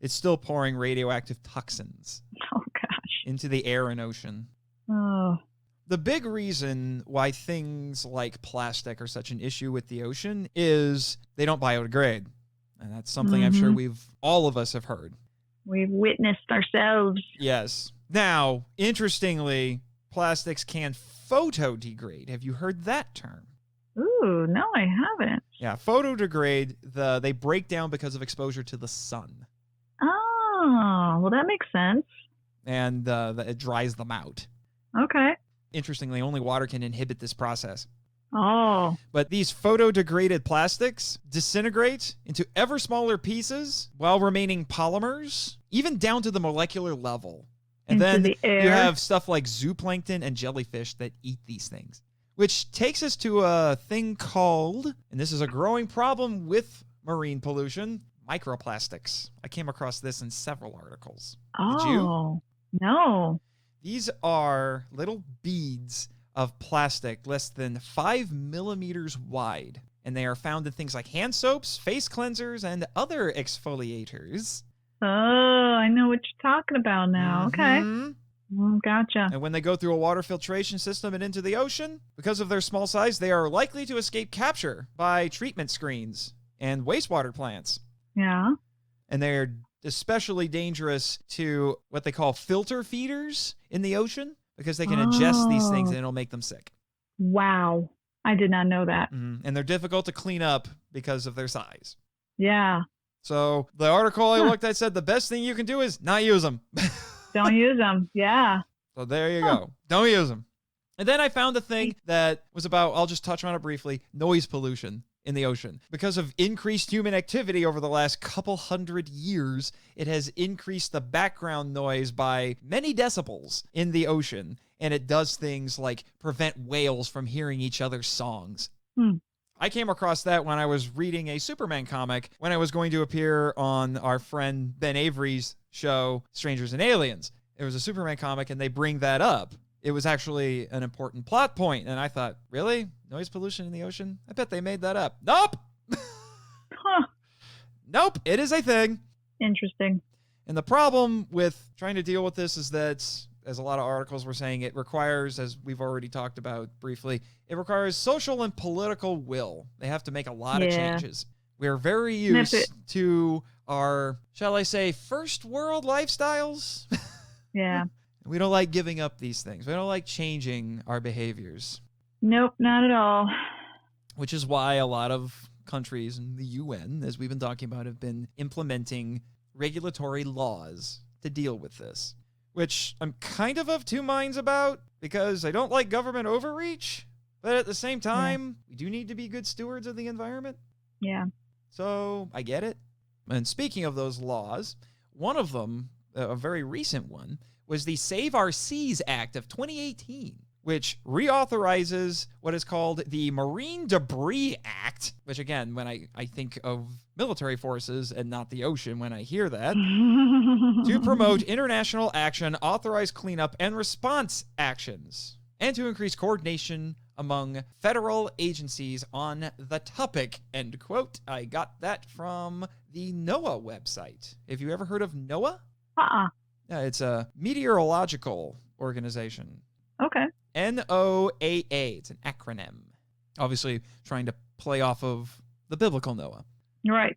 It's still pouring radioactive toxins into the air and ocean. Oh. The big reason why things like plastic are such an issue with the ocean is they don't biodegrade. And that's something I'm sure all of us have heard. We've witnessed ourselves. Yes. Now, interestingly, plastics can photodegrade. Have you heard that term? Ooh, no, I haven't. Yeah, photodegrade, they break down because of exposure to the sun. Oh, well, that makes sense. And it dries them out. Okay. Interestingly, only water can inhibit this process. Oh. But these photodegraded plastics disintegrate into ever smaller pieces while remaining polymers, even down to the molecular level. And into then the air. You have stuff like zooplankton and jellyfish that eat these things. Which takes us to a thing called, and this is a growing problem with marine pollution, microplastics. I came across this in several articles. Oh. Did you? No. These are little beads of plastic less than 5 millimeters wide, and they are found in things like hand soaps, face cleansers, and other exfoliators. Oh, I know what you're talking about now. Okay. Gotcha. And when they go through a water filtration system and into the ocean, because of their small size, they are likely to escape capture by treatment screens and wastewater plants. Yeah. And they're especially dangerous to what they call filter feeders in the ocean because they can ingest these things and it'll make them sick. Wow. I did not know that. And they're difficult to clean up because of their size. Yeah. So the article I looked at said the best thing you can do is not use them. Don't use them. Yeah. So there you go. Don't use them. And then I found a thing that was about, I'll just touch on it briefly, noise pollution in the ocean. Because of increased human activity over the last couple hundred years, it has increased the background noise by many decibels in the ocean. And it does things like prevent whales from hearing each other's songs. I came across that when I was reading a Superman comic when I was going to appear on our friend Ben Avery's show, Strangers and Aliens. It was a Superman comic, and they bring that up. It was actually an important plot point, and I thought, really? Noise pollution in the ocean? I bet they made that up. Nope! Nope, it is a thing. Interesting. And the problem with trying to deal with this is that, as a lot of articles were saying, it requires, as we've already talked about briefly, it requires social and political will. They have to make a lot of changes. We're very used to our, shall I say, first world lifestyles. Yeah. We don't like giving up these things. We don't like changing our behaviors. Nope, not at all. Which is why a lot of countries in the UN, as we've been talking about, have been implementing regulatory laws to deal with this. Which I'm kind of two minds about, because I don't like government overreach, but at the same time, we do need to be good stewards of the environment. Yeah. So I get it. And speaking of those laws, one of them, a very recent one, was the Save Our Seas Act of 2018, which reauthorizes what is called the Marine Debris Act, which again, when I think of military forces and not the ocean when I hear that, to promote international action, authorize cleanup and response actions, and to increase coordination among federal agencies on the topic, end quote. I got that from the NOAA website. Have you ever heard of NOAA? Yeah, it's a meteorological organization. Okay. NOAA. It's an acronym. Obviously, trying to play off of the biblical Noah. Right.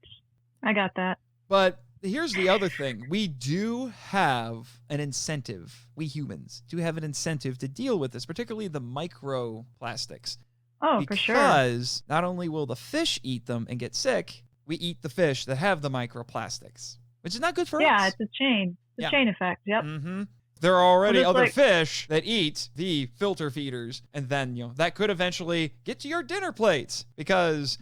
I got that. But here's the other thing. We do have an incentive, we humans do have an incentive to deal with this, particularly the microplastics. Oh, for sure. Because not only will the fish eat them and get sick, we eat the fish that have the microplastics, which is not good for us. Yeah, it's a chain. It's a chain effect. Yep. There are already other fish that eat the filter feeders, and then, that could eventually get to your dinner plates because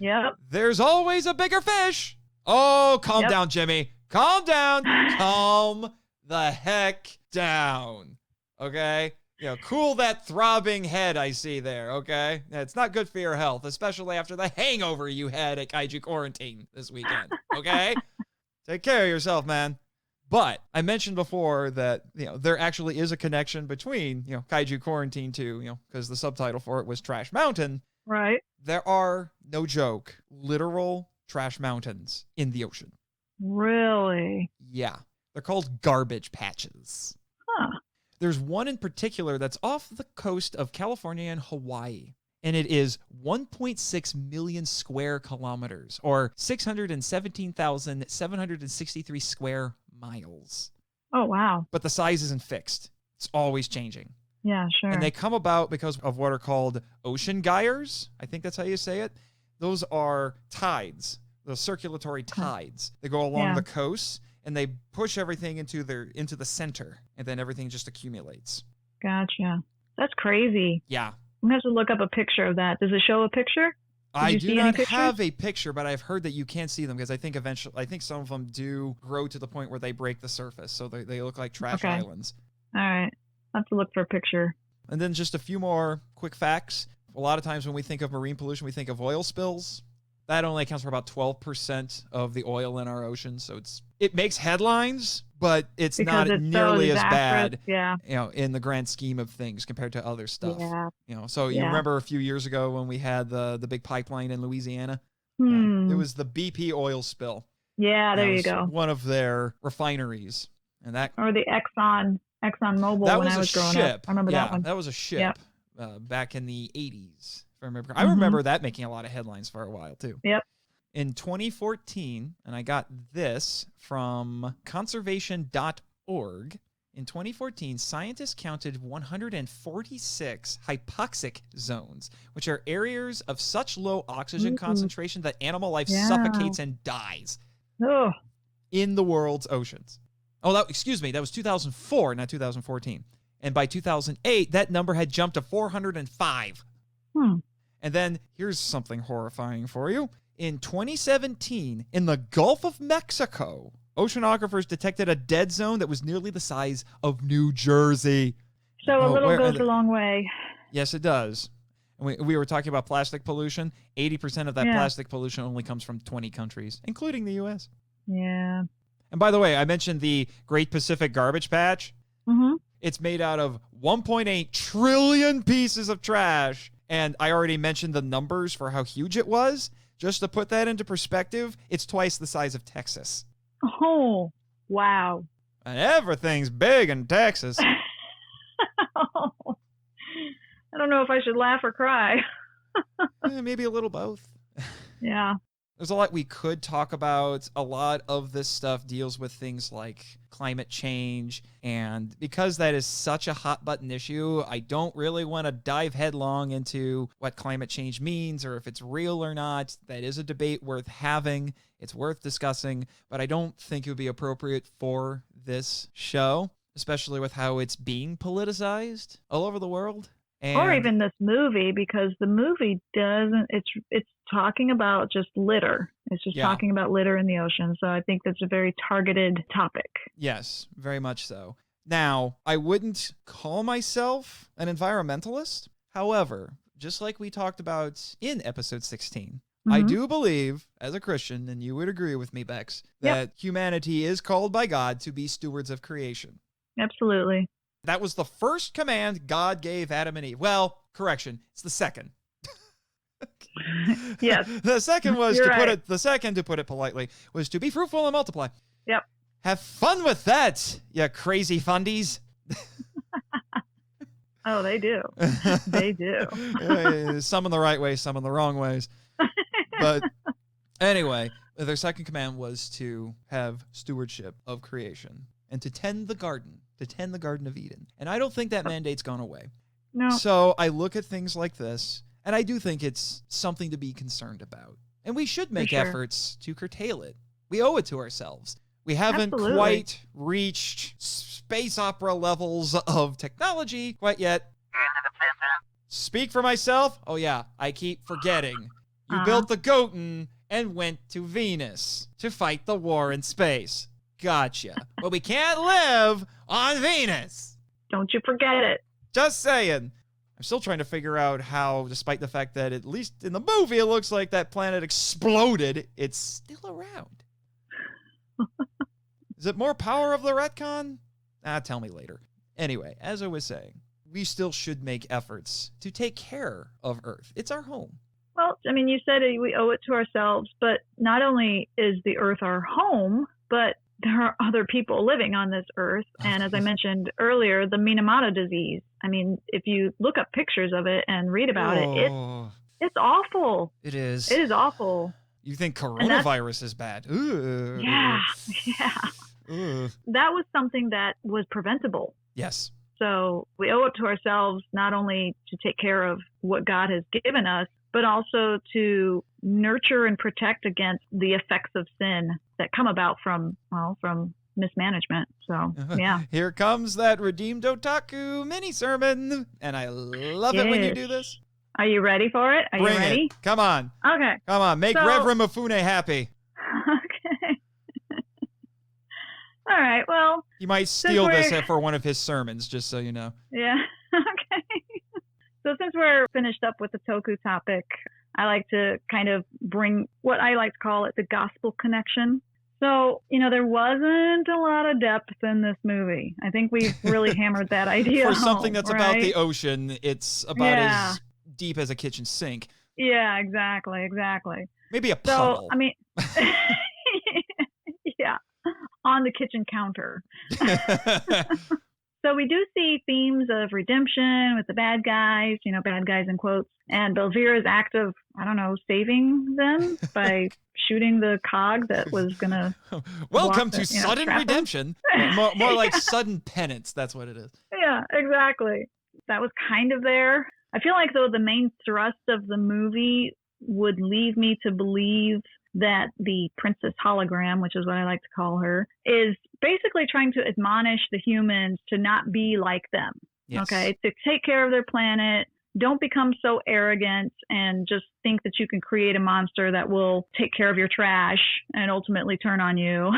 there's always a bigger fish. Oh, calm down, Jimmy. Calm down. Calm the heck down. Okay? Cool that throbbing head I see there, okay? It's not good for your health, especially after the hangover you had at Kaiju Quarantine this weekend, okay? Take care of yourself, man. But I mentioned before that, there actually is a connection between, Kaiju Quarantine 2, because the subtitle for it was Trash Mountain. Right. There are, no joke, literal trash mountains in the ocean. Really? Yeah. They're called garbage patches. Huh. There's one in particular that's off the coast of California and Hawaii, and it is 1.6 million square kilometers, or 617,763 square miles. Oh, wow. But the size isn't fixed. It's always changing. Yeah, sure. And they come about because of what are called ocean gyres. I think that's how you say it. Those are tides, the circulatory tides. They go along the coast, and they push everything into the center, and then everything just accumulates. Gotcha. That's crazy. Yeah. I'm going to have to look up a picture of that. Does it show a picture? I do not have a picture, but I've heard that you can see them because I think some of them do grow to the point where they break the surface, so they look like trash islands. All right. I'll have to look for a picture. And then just a few more quick facts. A lot of times when we think of marine pollution, we think of oil spills. That only accounts for about 12% of the oil in our ocean, so it makes headlines, but it's not nearly as bad, in the grand scheme of things compared to other stuff. Yeah. So you remember a few years ago when we had the big pipeline in Louisiana? It was the BP oil spill. Yeah, there you go. One of their refineries, and that or the Exxon Mobil when I was growing up. I remember that one. That was a ship back in the 80s. I remember that making a lot of headlines for a while, too. Yep. In 2014, and I got this from conservation.org, in 2014, scientists counted 146 hypoxic zones, which are areas of such low oxygen concentration that animal life suffocates and dies in the world's oceans. Excuse me, that was 2004, not 2014. And by 2008, that number had jumped to 405. And then here's something horrifying for you. In 2017, in the Gulf of Mexico, oceanographers detected a dead zone that was nearly the size of New Jersey. So a little goes a long way. Yes, it does. And we were talking about plastic pollution. 80% of that plastic pollution only comes from 20 countries, including the U.S. Yeah. And by the way, I mentioned the Great Pacific Garbage Patch. Mm-hmm. It's made out of 1.8 trillion pieces of trash. And I already mentioned the numbers for how huge it was. Just to put that into perspective, it's twice the size of Texas. Oh, wow. And everything's big in Texas. I don't know if I should laugh or cry. Maybe a little both. Yeah. There's a lot we could talk about. A lot of this stuff deals with things like climate change. And because that is such a hot button issue, I don't really want to dive headlong into what climate change means or if it's real or not. That is a debate worth having. It's worth discussing. But I don't think it would be appropriate for this show, especially with how it's being politicized all over the world. Or even this movie, because the movie doesn't, it's talking about just litter. It's just talking about litter in the ocean. So I think that's a very targeted topic. Yes, very much so. Now, I wouldn't call myself an environmentalist. However, just like we talked about in episode 16, I do believe, as a Christian, and you would agree with me, Bex, that humanity is called by God to be stewards of creation. Absolutely. That was the first command God gave Adam and Eve. Well, correction, it's the second. Yes. The second was to put it politely, was to be fruitful and multiply. Yep. Have fun with that, you crazy fundies. Oh, they do. They do. Some in the right way, some in the wrong ways. But anyway, their second command was to have stewardship of creation and to tend the Garden of Eden. And I don't think that mandate's gone away. No. So I look at things like this, and I do think it's something to be concerned about. And we should make efforts to curtail it. We owe it to ourselves. We haven't quite reached space opera levels of technology quite yet. Speak for myself. Oh, yeah, I keep forgetting. You built the Goten and went to Venus to fight the war in space. Gotcha. But we can't live on Venus. Don't you forget it. Just saying. I'm still trying to figure out how, despite the fact that at least in the movie it looks like that planet exploded, it's still around. Is it more power of the retcon? Tell me later. Anyway, as I was saying, we still should make efforts to take care of Earth. It's our home. Well, I mean, you said we owe it to ourselves, but not only is the Earth our home, but there are other people living on this Earth. And as I mentioned earlier, the Minamata disease. I mean, if you look up pictures of it and read about it, it's awful. It is. It is awful. You think coronavirus is bad? Ooh. Yeah. Ooh. That was something that was preventable. Yes. So we owe it to ourselves not only to take care of what God has given us, but also to nurture and protect against the effects of sin that come about from mismanagement. So, yeah. Here comes that Redeemed Otaku mini sermon, and I love it when you do this. Are you ready for it? Are Bring you ready? It. Come on. Okay. Come on. Make Reverend Mifune happy. Okay. All right. Well, he might steal this for one of his sermons, just so you know. Yeah. Okay. So since we're finished up with the Toku topic, I like to kind of bring what I like to call it the gospel connection. So, there wasn't a lot of depth in this movie. I think we've really hammered that idea For something that's right? about the ocean, it's about as deep as a kitchen sink. Yeah, exactly. Maybe a puddle. So, I mean, yeah, on the kitchen counter. So we do see themes of redemption with the bad guys in quotes, and Belvera's act of, saving them by shooting the cog that was going to... Welcome to sudden redemption. More like sudden penance. That's what it is. Yeah, exactly. That was kind of there. I feel like, though, the main thrust of the movie would lead me to believe that the Princess Hologram, which is what I like to call her, is basically trying to admonish the humans to not be like them. Yes. Okay, to take care of their planet. Don't become so arrogant and just think that you can create a monster that will take care of your trash and ultimately turn on you.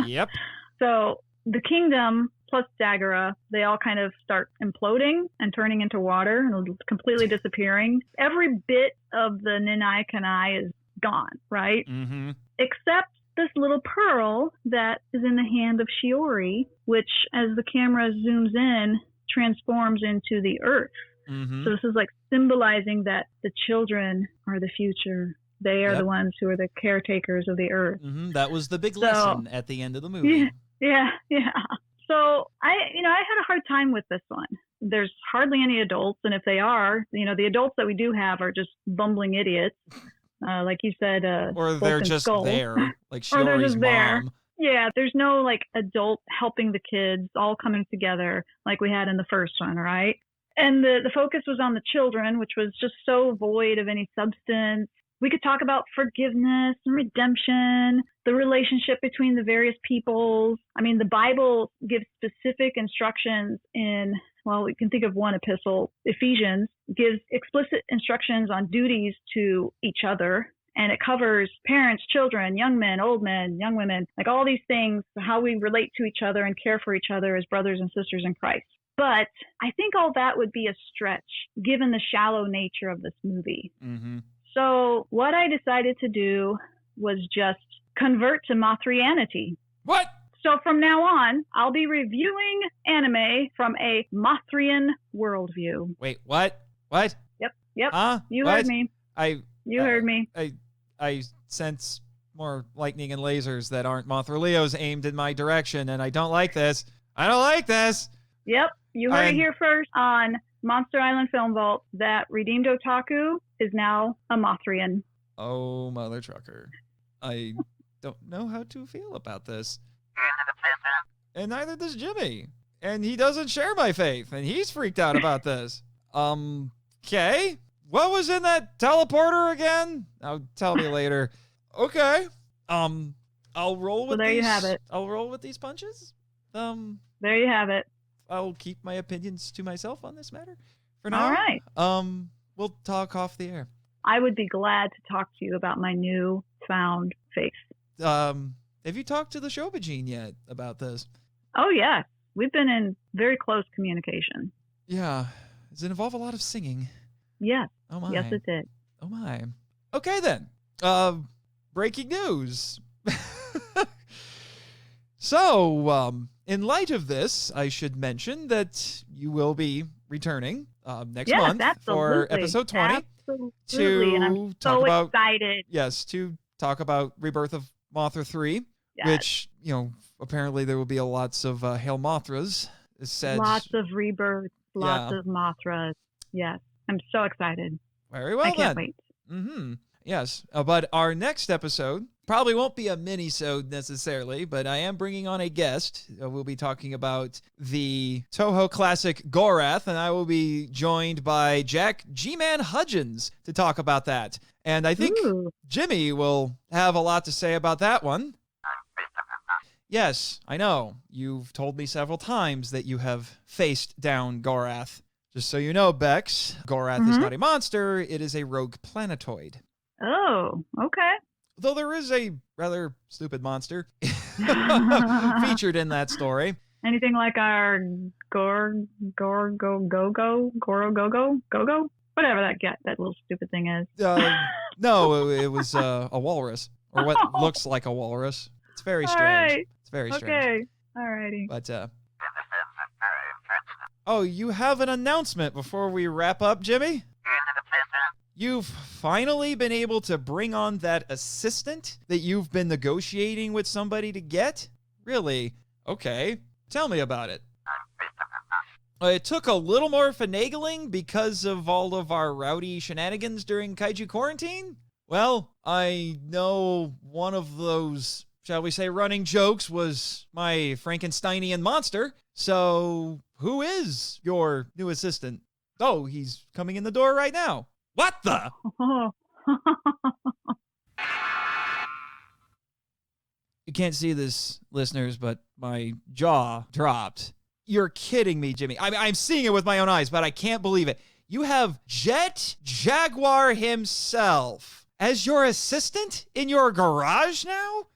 Yep. So the kingdom plus Daggera, they all kind of start imploding and turning into water and completely disappearing. Every bit of the Ninai Kanai is gone, right? Mm-hmm. Except this little pearl that is in the hand of Shiori, which, as the camera zooms in, transforms into the earth. Mm-hmm. So this is like symbolizing that the children are the future. They are the ones who are the caretakers of the earth. Mm-hmm. That was the big lesson at the end of the movie. Yeah. So I had a hard time with this one. There's hardly any adults, and if they are, the adults that we do have are just bumbling idiots, like you said. Or they're just there, like or they're Shiori's just there. mom. Yeah, there's no like adult helping the kids all coming together like we had in the first one, right? And the focus was on the children, which was just so void of any substance. We could talk about forgiveness and redemption, the relationship between the various peoples. I mean, the Bible gives specific instructions we can think of one epistle, Ephesians, gives explicit instructions on duties to each other. And it covers parents, children, young men, old men, young women, like all these things, how we relate to each other and care for each other as brothers and sisters in Christ. But I think all that would be a stretch given the shallow nature of this movie. Mm-hmm. So what I decided to do was just convert to Mothrianity. What? So from now on, I'll be reviewing anime from a Mothrian worldview. Wait, what? What? Yep. Huh? You What? heard me. You heard me. I sense more lightning and lasers that aren't Mothra Leos aimed in my direction, and I don't like this. I don't like this. Yep. You heard it here first on Monster Island Film Vault that Redeemed Otaku is now a Mothrian. Oh, mother trucker. I don't know how to feel about this. And neither does Jimmy. And he doesn't share my faith, and he's freaked out about this. Okay. What was in that teleporter again? Oh, tell me later. Okay. I'll roll with there you have it. I'll roll with these punches. There you have it. I'll keep my opinions to myself on this matter for now. All right. We'll talk off the air. I would be glad to talk to you about my new found faith. Have you talked to the Shobajin yet about this? Oh, yeah. We've been in very close communication. Yeah. Does it involve a lot of singing? Yes. Oh my. Yes, it did. Oh my. Okay then. Breaking news. So, in light of this, I should mention that you will be returning next month for episode 20 Absolutely. And I'm so excited. Yes, to talk about Rebirth of Mothra 3, Yes. which, apparently there will be lots of Hail Mothras. Said, lots of rebirths, lots of Mothras. Yes. I'm so excited. Very well, I can't wait. Mm-hmm. Yes. But our next episode probably won't be a mini-sode necessarily, but I am bringing on a guest. We'll be talking about the Toho classic Gorath, and I will be joined by Jack G-Man Hudgens to talk about that. And I think Jimmy will have a lot to say about that one. Yes, I know. You've told me several times that you have faced down Gorath. Just so you know, Bex, Gorath is not a monster. It is a rogue planetoid. Oh, okay. Though there is a rather stupid monster featured in that story. Anything like our Gogo? Whatever that little stupid thing is. No, it was a walrus, or what looks like a walrus. It's very strange. Right. It's very strange. Okay. Alrighty. But, oh, you have an announcement before we wrap up, Jimmy? You've finally been able to bring on that assistant that you've been negotiating with somebody to get? Really? Okay. Tell me about it. It took a little more finagling because of all of our rowdy shenanigans during Kaiju Quarantine? Well, I know one of those, shall we say, running jokes was my Frankensteinian monster. So, who is your new assistant? Oh, he's coming in the door right now. What the? You can't see this, listeners, but my jaw dropped. You're kidding me, Jimmy. I'm seeing it with my own eyes, but I can't believe it. You have Jet Jaguar himself as your assistant in your garage now?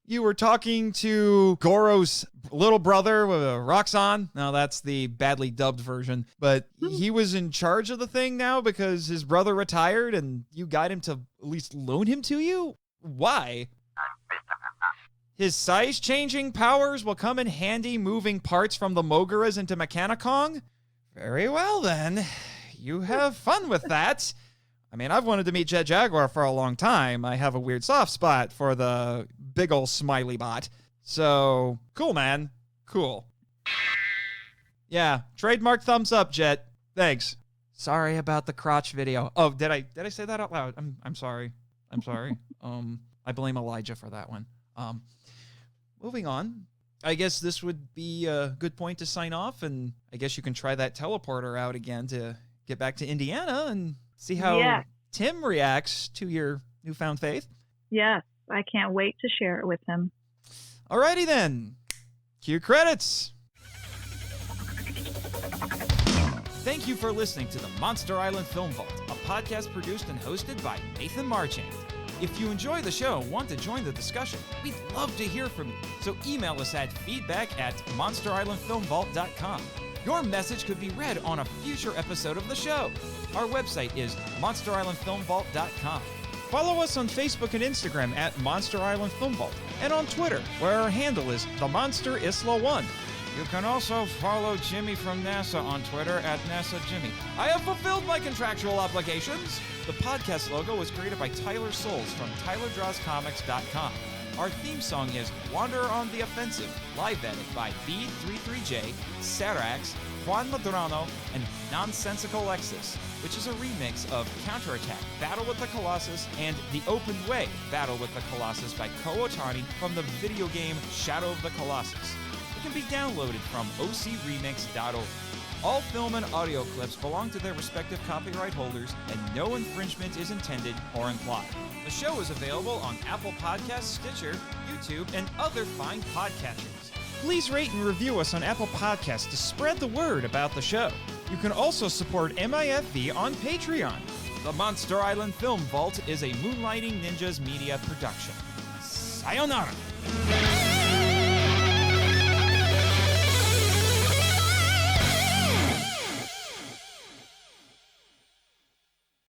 You were talking to Goro's little brother, Roxanne. No, that's the badly dubbed version. But he was in charge of the thing now because his brother retired and you got him to at least loan him to you? Why? His size-changing powers will come in handy moving parts from the Moguras into Mechanicong? Very well, then. You have fun with that. I mean, I've wanted to meet Jet Jaguar for a long time. I have a weird soft spot for the big ol' smiley bot. So, cool, man. Cool. Yeah, trademark thumbs up, Jet. Thanks. Sorry about the crotch video. Oh, did I say that out loud? I'm sorry. I'm sorry. I blame Elijah for that one. Moving on. I guess this would be a good point to sign off, and I guess you can try that teleporter out again to get back to Indiana and see how Tim reacts to your newfound faith. Yes, I can't wait to share it with him. Alrighty then. Cue credits. Thank you for listening to the Monster Island Film Vault, a podcast produced and hosted by Nathan Marchand. If you enjoy the show and want to join the discussion, we'd love to hear from you. So email us at feedback@monsterislandfilmvault.com. Your message could be read on a future episode of the show. Our website is monsterislandfilmvault.com. Follow us on Facebook and Instagram at Monster Island Film Vault, and on Twitter, where our handle is TheMonsterIsla1. You can also follow Jimmy from NASA on Twitter at NASAJimmy. I have fulfilled my contractual obligations. The podcast logo was created by Tyler Souls from TylerDrawsComics.com. Our theme song is Wander on the Offensive, live edit by B33J, Sarax, Juan Madrano, and Nonsensical Lexus, which is a remix of Counterattack, Battle with the Colossus, and The Open Way, Battle with the Colossus by Ko Otani from the video game Shadow of the Colossus. It can be downloaded from ocremix.org. All film and audio clips belong to their respective copyright holders, and no infringement is intended or implied. The show is available on Apple Podcasts, Stitcher, YouTube, and other fine podcatchers. Please rate and review us on Apple Podcasts to spread the word about the show. You can also support MIFV on Patreon. The Monster Island Film Vault is a Moonlighting Ninjas media production. Sayonara!